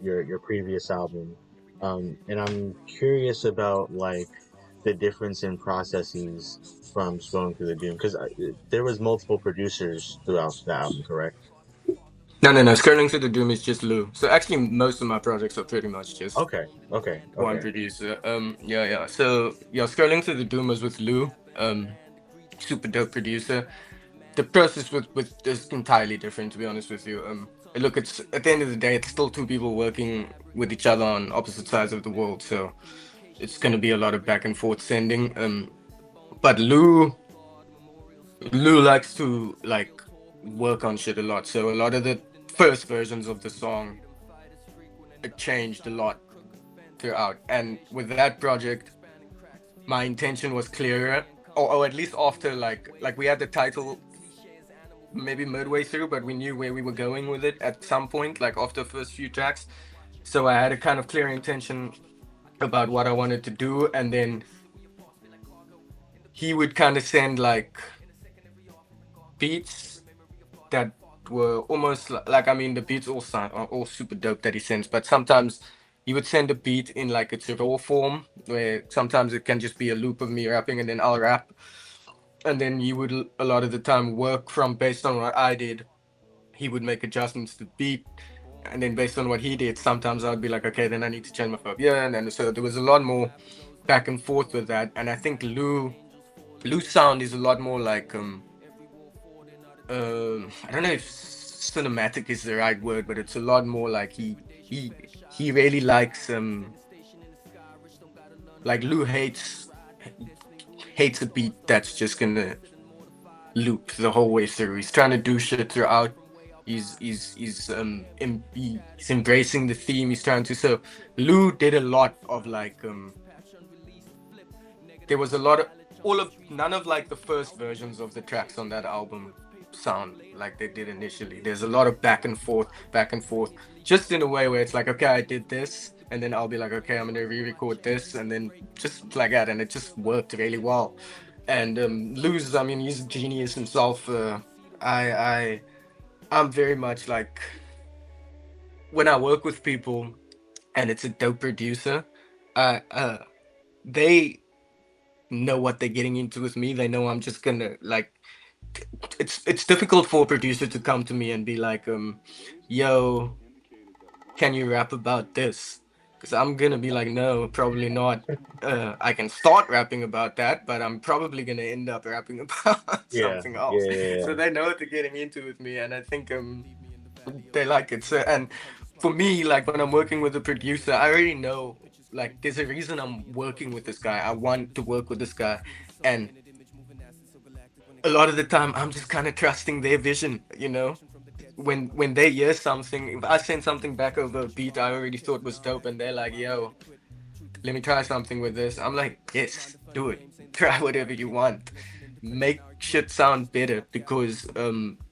[SPEAKER 1] your previous album, and I'm curious about like the difference in processes from Scrolling Through the Doom because there was multiple producers throughout the album, correct?
[SPEAKER 2] No. Scrolling Through the Doom is just Lou. So actually, most of my projects are pretty much just
[SPEAKER 1] Okay, okay,
[SPEAKER 2] one
[SPEAKER 1] okay.
[SPEAKER 2] producer. Yeah. So yeah, Scrolling Through the Doom was with Lou. Super dope producer. The process with is entirely different, to be honest with you. Look, it's at the end of the day, it's still two people working with each other on opposite sides of the world. So it's gonna be a lot of back and forth sending. But Lou likes to like work on shit a lot. So a lot of the first versions of the song it changed a lot throughout. And with that project, my intention was clearer, or at least after like we had the title maybe midway through, but we knew where we were going with it at some point, like after the first few tracks. So I had a kind of clear intention about what I wanted to do, and then he would kind of send like beats that were almost like I mean the beats all sound are all super dope that he sends, but sometimes he would send a beat in like its raw form where sometimes it can just be a loop of me rapping and then I'll rap, and then he would a lot of the time work from based on what I did. He would make adjustments to the beat, and then based on what he did, sometimes I'd be like, okay, then I need to change my flow. Yeah, and then so there was a lot more back and forth with that, and I think Lou's sound is a lot more like I don't know if cinematic is the right word, but it's a lot more like he he really likes like Lou hates a beat that's just gonna loop the whole way through. He's trying to do shit throughout. He's embracing the theme. He's trying to. So Lou did a lot of like there was a lot of all of none of like the first versions of the tracks on that album sound like they did initially. There's a lot of back and forth, just in a way where it's like, okay, I did this, and then I'll be like, okay, I'm gonna re-record this, and then just like that, and it just worked really well. And Lou's, I mean, he's a genius himself. I I I'm very much like when I work with people and it's a dope producer, uh, they know what they're getting into with me. They know I'm just gonna like it's difficult for a producer to come to me and be like, yo, can you rap about this? Because I'm gonna be like, no, probably not. I can start rapping about that, but I'm probably gonna end up rapping about
[SPEAKER 1] Yeah,
[SPEAKER 2] something
[SPEAKER 1] yeah,
[SPEAKER 2] else.
[SPEAKER 1] yeah,
[SPEAKER 2] So
[SPEAKER 1] yeah.
[SPEAKER 2] they know what they're getting into with me, and I think they like it. So and for me, like when I'm working with a producer, I already know. like there's a reason I'm working with this guy. I want to work with this guy, and a lot of the time I'm just kind of trusting their vision, you know. When they hear something, if I send something back over a beat I already thought was dope, and they're like, "Yo, let me try something with this," I'm like, "Yes, do it. Try whatever you want. Make shit sound better because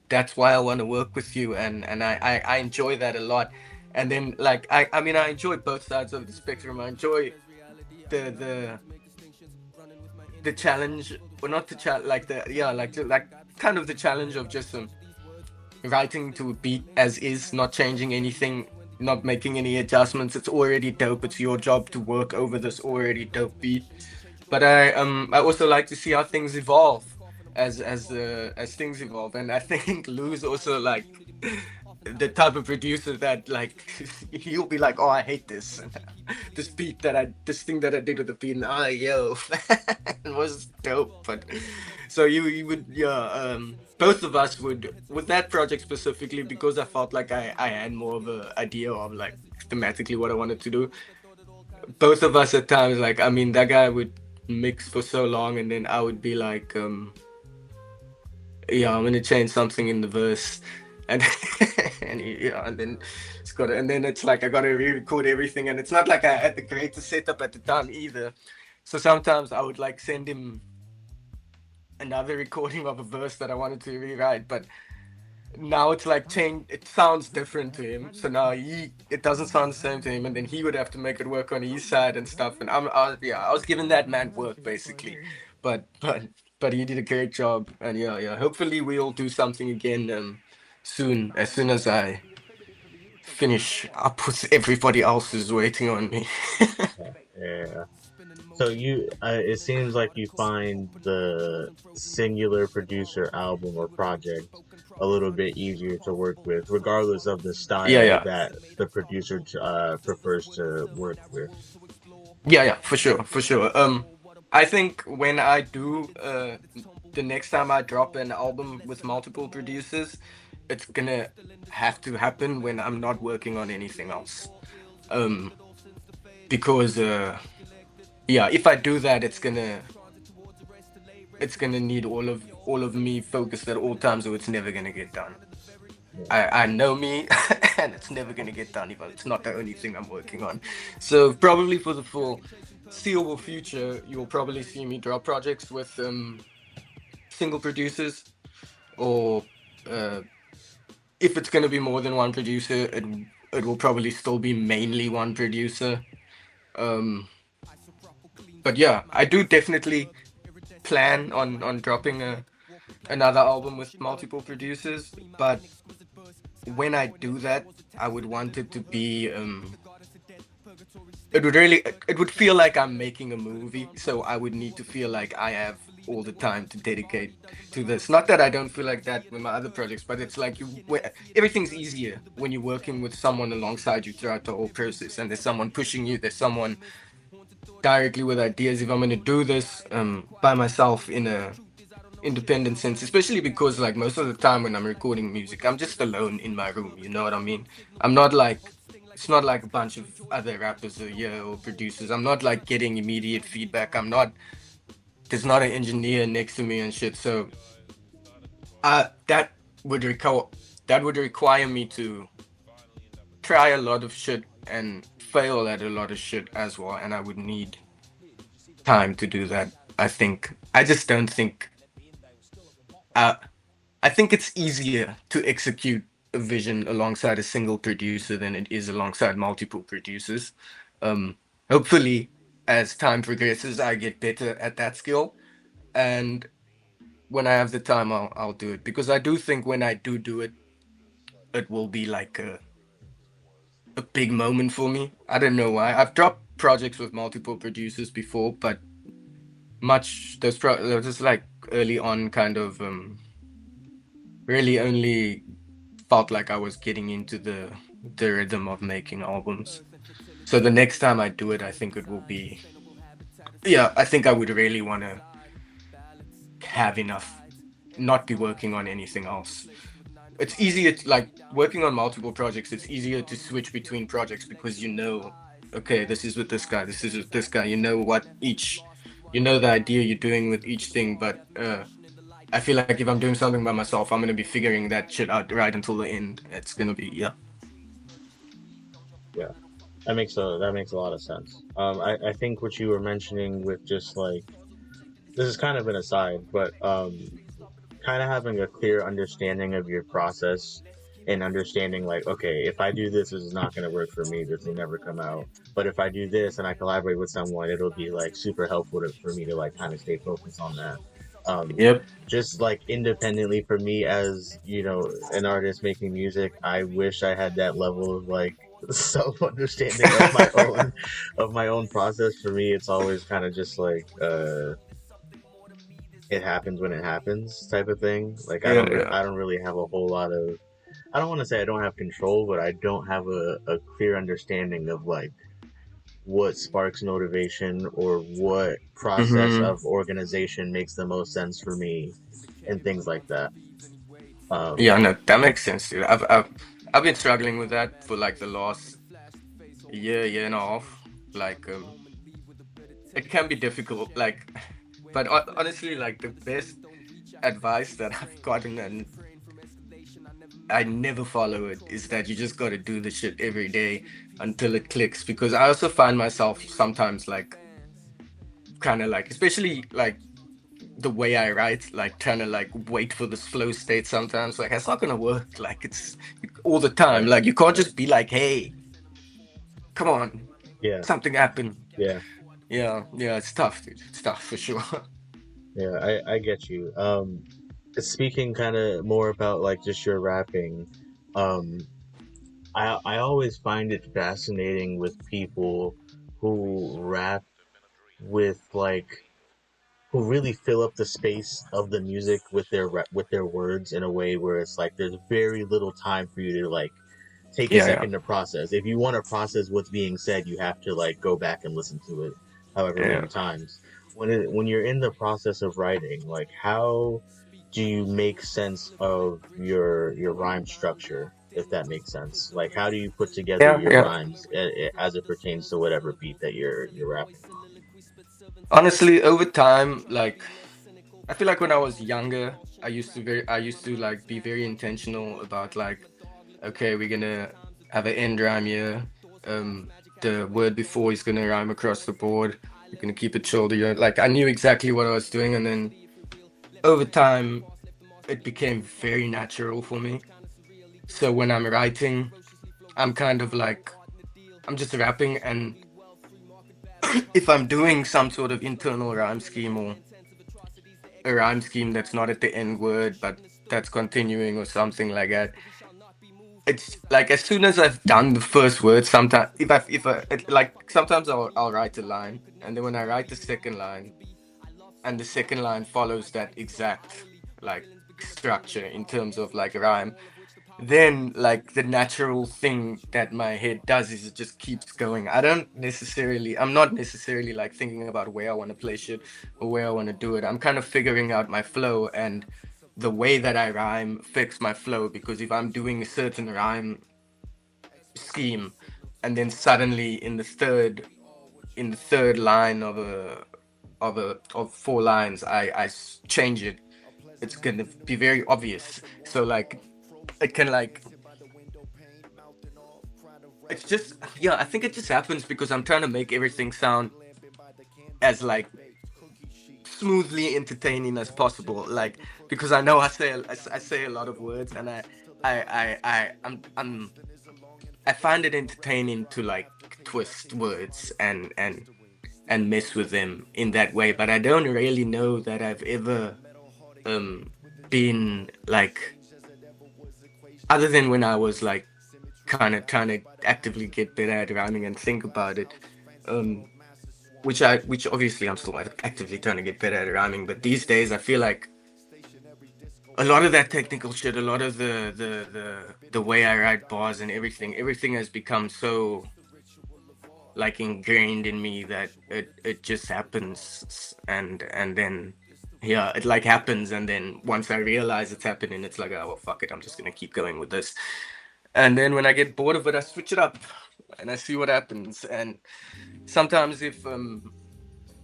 [SPEAKER 2] that's why I want to work with you, and I enjoy that a lot." And then like I mean I enjoy both sides of the spectrum. I enjoy the the the challenge, or not the challenge, like the yeah, like kind of the challenge of just writing to a beat as is, not changing anything, not making any adjustments. It's already dope. It's your job to work over this already dope beat. But I also like to see how things evolve as things evolve, and I think Lou's also like the type of producer that like he'll be like, "Oh, I hate this and this beat that I this thing that I did with the beat, and yo, it was dope." But so you would yeah, both of us would with that project specifically, because I felt like I had more of a idea of like thematically what I wanted to do. Both of us at times, like, I mean, that guy would mix for so long, and then I would be like, yeah, I'm gonna change something in the verse, and yeah, and then it's got, and then it's like I gotta re-record everything, and it's not like I had the greatest setup at the time either. So sometimes I would like send him another recording of a verse that I wanted to rewrite, but now it's like change, it sounds different to him, so now he it doesn't sound the same to him, and then he would have to make it work on his side and stuff, and yeah, I was giving that man work basically, but he did a great job, and yeah, hopefully we'll do something again soon, as soon as I finish up with everybody else who's waiting on me.
[SPEAKER 1] Yeah. So it seems like you find the singular producer album or project a little bit easier to work with, regardless of the
[SPEAKER 2] Yeah,
[SPEAKER 1] style
[SPEAKER 2] yeah.
[SPEAKER 1] that the producer prefers to work with.
[SPEAKER 2] Yeah, for sure, for sure. I think when I do the next time I drop an album with multiple producers, it's gonna have to happen when I'm not working on anything else. Um, because yeah, if I do that, it's gonna need all of me focused at all times, or it's never gonna get done. I know me, and it's never gonna get done if it's not the only thing I'm working on. So probably for the foreseeable future, you'll probably see me drop projects with single producers, or uh, if it's gonna be more than one producer, it will probably still be mainly one producer. Um, but yeah, I do definitely plan on dropping another album with multiple producers, but when I do that, I would want it to be it would feel like I'm making a movie, so I would need to feel like I have all the time to dedicate to this. Not that I don't feel like that with my other projects, but it's like everything's easier when you're working with someone alongside you throughout the whole process, and there's someone pushing you, there's someone directly with ideas. If I'm going to do this by myself in a independent sense, especially because like most of the time when I'm recording music, I'm just alone in my room, you know what I mean? I'm not like It's not like a bunch of other rappers or yeah, or producers. I'm not like getting immediate feedback. I'm not There's not an engineer next to me and shit. So that would require me to try a lot of shit and fail at a lot of shit as well, and I would need time to do that. I just don't think uh, I think it's easier to execute a vision alongside a single producer than it is alongside multiple producers. Um, Hopefully, as time progresses, I get better at that skill, and when I have the time, I'll do it, because I do think when I do it, it will be like a big moment for me. I don't know why. I've dropped projects with multiple producers before, but those just like early on, kind of really only felt like I was getting into the rhythm of making albums. So the next time I do it, I think it will be, yeah, I think I would really want to have enough, not be working on anything else. It's easier to, like, working on multiple projects, it's easier to switch between projects because you know okay, this is with this guy, this is with this guy. You know what each, you know the idea you're doing with each thing, but I feel like if I'm doing something by myself, I'm gonna be figuring that shit out right until the end. It's gonna be, yeah.
[SPEAKER 1] Yeah, that makes a lot of sense. I think what you were mentioning with just like this is kind of an aside, but kind of having a clear understanding of your process and understanding like, okay, if I do this is not going to work for me, this will never come out, but if I do this and I collaborate with someone, it'll be like super helpful for me to like kind of stay focused on that. um
[SPEAKER 2] Yep.
[SPEAKER 1] just like independently for me as an artist making music, I wish I had that level of like self understanding of my own process. For me, it's always kind of just like it happens when it happens type of thing. Like
[SPEAKER 2] Yeah, yeah.
[SPEAKER 1] I don't really have a whole lot of, I don't want to say I don't have control, but I don't have a clear understanding of like what sparks motivation or what process
[SPEAKER 2] Mm-hmm.
[SPEAKER 1] of organization makes the most sense for me and things like that.
[SPEAKER 2] Yeah,
[SPEAKER 1] Um
[SPEAKER 2] no, that makes sense, dude. I've been struggling with that for like the last year, year and a half. Like, it can be difficult. Like, but honestly, like the best advice that I've gotten, and I never follow it, is that you just got to do the shit every day until it clicks. Because I also find myself sometimes like kind of like, especially like the way I write, like trying to like wait for this flow state sometimes. Like it's not gonna work. Like it's all the time.
[SPEAKER 1] right,
[SPEAKER 2] Like you can't
[SPEAKER 1] right.
[SPEAKER 2] just be like, hey, come on,
[SPEAKER 1] Yeah,
[SPEAKER 2] something happened.
[SPEAKER 1] yeah,
[SPEAKER 2] Yeah, yeah, it's tough, dude. It's tough for sure.
[SPEAKER 1] yeah, I get you. Speaking kind of more about like just your rapping, um I always find it fascinating with people who rap with like who really fill up the space of the music with with their words in a way where it's like there's very little time for you to like take a
[SPEAKER 2] Yeah, yeah,
[SPEAKER 1] second to process. If you want to process what's being said, you have to like go back and listen to it however
[SPEAKER 2] yeah.
[SPEAKER 1] many times. When you're in the process of writing, like how do you make sense of your rhyme structure, if that makes sense? Like how do you put together
[SPEAKER 2] Yeah,
[SPEAKER 1] your
[SPEAKER 2] yeah.
[SPEAKER 1] rhymes as it pertains to whatever beat that you're rapping on?
[SPEAKER 2] Honestly, over time, like I feel like when I was younger, I used to like be very intentional about like, okay, we're gonna have an end rhyme here. The word before is gonna rhyme across the board. We're gonna keep it shoulder. Like I knew exactly what I was doing, and then over time, it became very natural for me. So when I'm writing, I'm kind of like I'm just rapping, and if I'm doing some sort of internal rhyme scheme or a rhyme scheme that's not at the end word, but that's continuing or something like that. It's like as soon as I've done the first word, sometimes like sometimes I'll write a line, and then when I write the second line, and the second line follows that exact like structure in terms of like rhyme, then like the natural thing that my head does is it just keeps going. I'm not necessarily like thinking about where I want to place it or where I want to do it. I'm kind of figuring out my flow, and the way that I rhyme affects my flow, because if I'm doing a certain rhyme scheme and then suddenly in the third line of of four lines I change it, it's gonna be very obvious. So like it can like it's just, yeah, I think it just happens because I'm trying to make everything sound as like smoothly entertaining as possible. Like because I know I say a lot of words, and I find it entertaining to like twist words and mess with them in that way. But I don't really know that I've ever um been like, other than when I was like kind of trying to actively get better at rhyming and think about it. Um, which obviously I'm still actively trying to get better at rhyming, but these days I feel like a lot of that technical shit, a lot of the way I write bars and everything has become so like ingrained in me that it just happens, and then yeah, it like happens, and then once I realize it's happening, it's like, oh well, fuck it, I'm just gonna keep going with this. And then when I get bored of it, I switch it up. and I see what happens. And sometimes if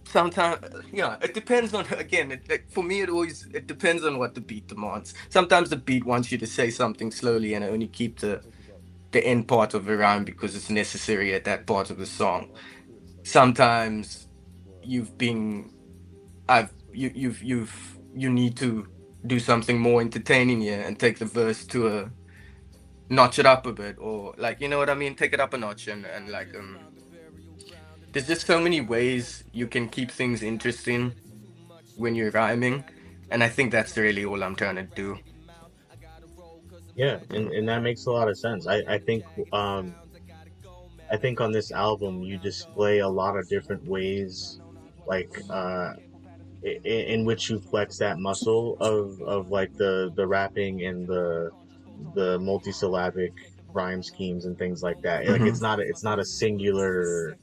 [SPEAKER 2] sometimes yeah, it depends on again. Like, for me, it depends on what the beat demands. Sometimes the beat wants you to say something slowly and only keep the end part of the rhyme because it's necessary at that part of the song. Sometimes you've been I've you need to do something more entertaining here and take the verse to a notch it up a bit, or like, you know what I mean, take it up a notch. And like there's just so many ways you can keep things interesting when you're rhyming, and I think that's really all I'm trying to do.
[SPEAKER 1] Yeah, and that makes a lot of sense. Um I think on this album you display a lot of different ways, like in which you flex that muscle of like the rapping and the multisyllabic rhyme schemes and things like that. Like
[SPEAKER 2] Hmm.
[SPEAKER 1] it's not a singular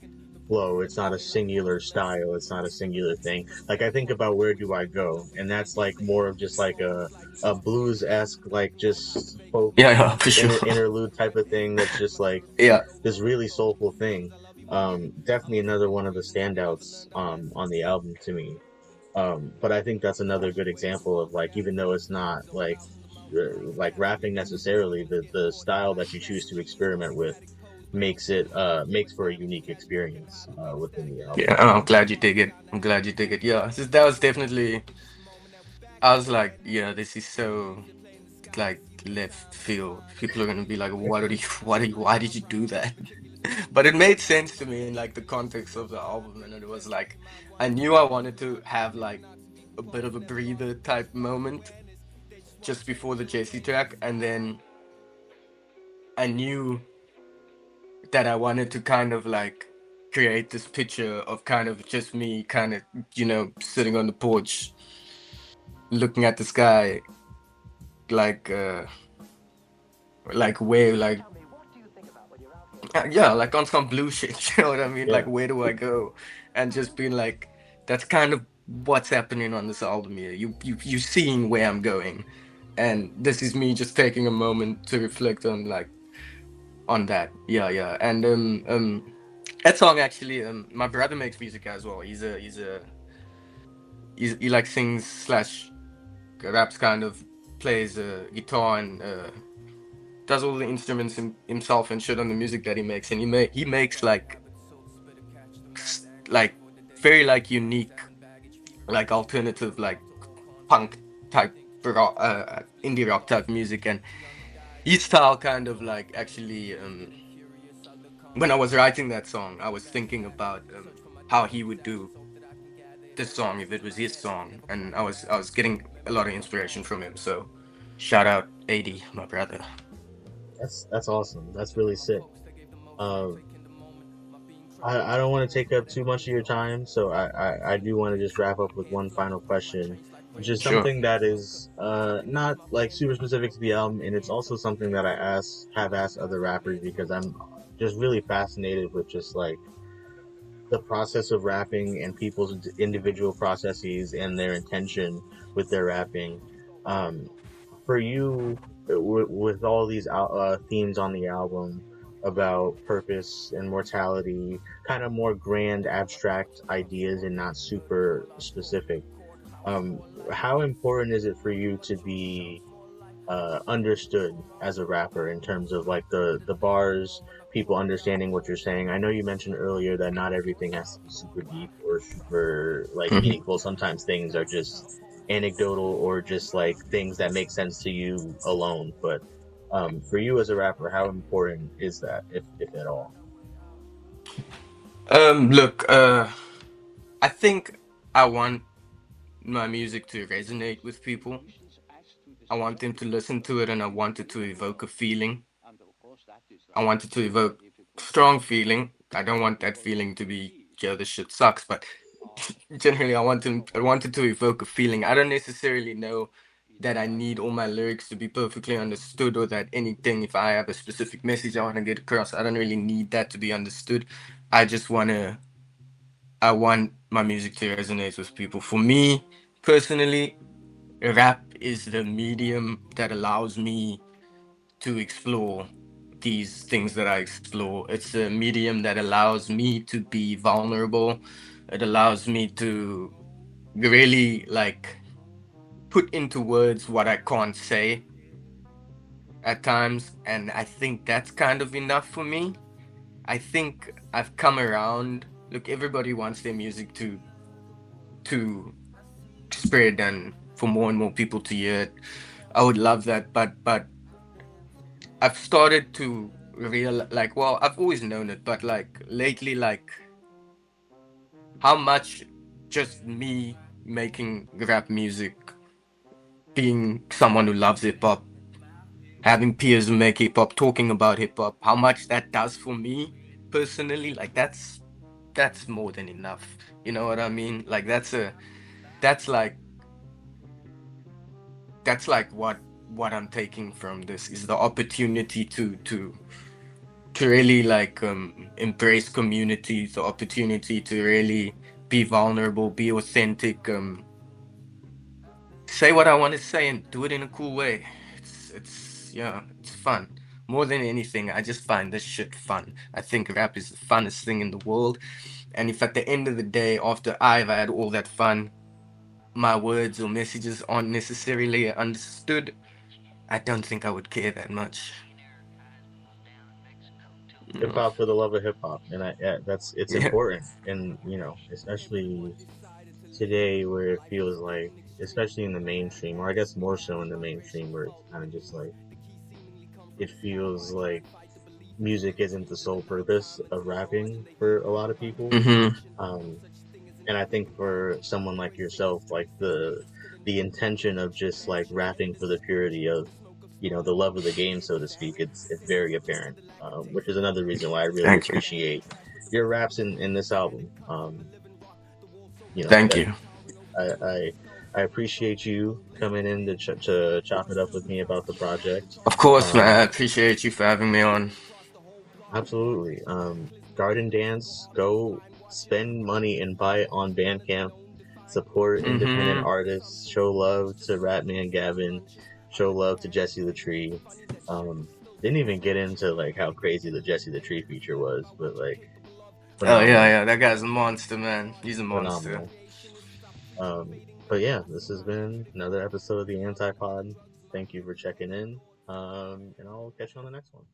[SPEAKER 1] flow. It's not a singular style. It's not a singular thing. Like I think about Where Do I Go, and that's like more of just like a blues esque like just folk
[SPEAKER 2] Yeah, yeah, for sure.
[SPEAKER 1] interlude type of thing. That's just like
[SPEAKER 2] Yeah.
[SPEAKER 1] this really soulful thing. Definitely another one of the standouts on the album to me. But I think that's another good example of like even though it's not like rapping necessarily, the style that you choose to experiment with makes for a unique experience within the album.
[SPEAKER 2] Yeah, I'm glad you dig it. I'm glad you dig it. Yeah, that was definitely. I was like, yeah, this is so like left field. People are gonna be like, "What are you? What are you? Why did you do that?" But it made sense to me in like the context of the album, and it was like I knew I wanted to have like a bit of a breather type moment just before the Jesse track, and then I knew that I wanted to kind of like create this picture of kind of just me kind of, sitting on the porch looking at the sky like where like yeah, like on some blue shit. You know what I mean? Like,
[SPEAKER 1] Yeah,
[SPEAKER 2] where do I go? And just being like, that's kind of what's happening on this album here. You seeing where I'm going, and this is me just taking a moment to reflect on like on that. Yeah, yeah. And that song actually, my brother makes music as well. He like sings slash raps, kind of plays guitar, and does all the instruments himself and shit on the music that he makes. And he makes like very like unique, like alternative, like punk type rock, indie rock type music. And his style kind of like actually, when I was writing that song, I was thinking about how he would do this song if it was his song, and I was getting a lot of inspiration from him. So shout out AD, my brother.
[SPEAKER 1] that's awesome. That's really sick. Um, I don't want to take up too much of your time, so I do want to just wrap up with one final question, which is
[SPEAKER 2] Sure.
[SPEAKER 1] something that is not like super specific to the album, and it's also something that have asked other rappers because I'm just really fascinated with just like the process of rapping and people's individual processes and their intention with their rapping. Um, for you, with all these themes on the album about purpose and mortality, kind of more grand, abstract ideas and not super specific. Um, how important is it for you to be understood as a rapper in terms of like the bars, people understanding what you're saying? I know you mentioned earlier that not everything has to be super deep or super like
[SPEAKER 2] Mhm.
[SPEAKER 1] meaningful. Sometimes things are just anecdotal or just like things that make sense to you alone. But for you as a rapper, how important is that, if at all?
[SPEAKER 2] Look, I think I want my music to resonate with people. I want them to listen to it, and I want it to evoke a feeling. I want it to evoke strong feeling. I don't want that feeling to be, yeah, this shit sucks, but generally I want it to evoke a feeling. I don't necessarily know that I need all my lyrics to be perfectly understood, or that anything, if I have a specific message I want to get across, I don't really need that to be understood. I just I want my music to resonate with people. For me personally, rap is the medium that allows me to explore these things that I explore. It's a medium that allows me to be vulnerable. It allows me to really like put into words what I can't say at times, and I think that's kind of enough for me. I think I've come around. Look, everybody wants their music to spread and for more and more people to hear it. I would love that, but I've started to real like, well, I've always known it, but like lately, like how much just me making rap music, being someone who loves hip hop, having peers who make hip hop, talking about hip hop, how much that does for me personally, like that's more than enough. You know what I mean? Like that's like that's like what I'm taking from this is the opportunity to really like embrace community, the opportunity to really be vulnerable, be authentic, say what I want to say and do it in a cool way. It's yeah, it's fun. More than anything, I just find this shit fun. I think rap is the funnest thing in the world. And if at the end of the day, after I've had all that fun, my words or messages aren't necessarily understood, I don't think I would care that much. You
[SPEAKER 1] Hip
[SPEAKER 2] know?
[SPEAKER 1] hop for the love of hip hop, and that's it's
[SPEAKER 2] Yeah.
[SPEAKER 1] important, and especially today where it feels like, especially in the mainstream, or I guess more so in the mainstream, where it's kind of just like it feels like music isn't the sole purpose of rapping for a lot of people.
[SPEAKER 2] Mm-hmm.
[SPEAKER 1] Um, and I think for someone like yourself, like the intention of just like rapping for the purity of the love of the game, so to speak, it's very apparent, which is another reason why I really
[SPEAKER 2] Thank you.
[SPEAKER 1] appreciate your raps in this album.
[SPEAKER 2] Thank
[SPEAKER 1] That
[SPEAKER 2] you.
[SPEAKER 1] I, I I appreciate you coming in to chop it up with me about the project.
[SPEAKER 2] Of course, man. I
[SPEAKER 1] Um,
[SPEAKER 2] appreciate you for having me on.
[SPEAKER 1] Absolutely. Garden Dance, go spend money and buy it on Bandcamp. Support independent
[SPEAKER 2] Mm-hmm.
[SPEAKER 1] artists. Show love to Rap Man Gavin. Show love to Jesse the Tree. Didn't even get into like how crazy the Jesse the Tree feature was, but like
[SPEAKER 2] Oh yeah,
[SPEAKER 1] phenomenal,
[SPEAKER 2] yeah. That guy's a monster, man. He's a monster.
[SPEAKER 1] phenomenal. But yeah, this has been another episode of the Antipod. Thank you for checking in. And I'll catch you on the next one.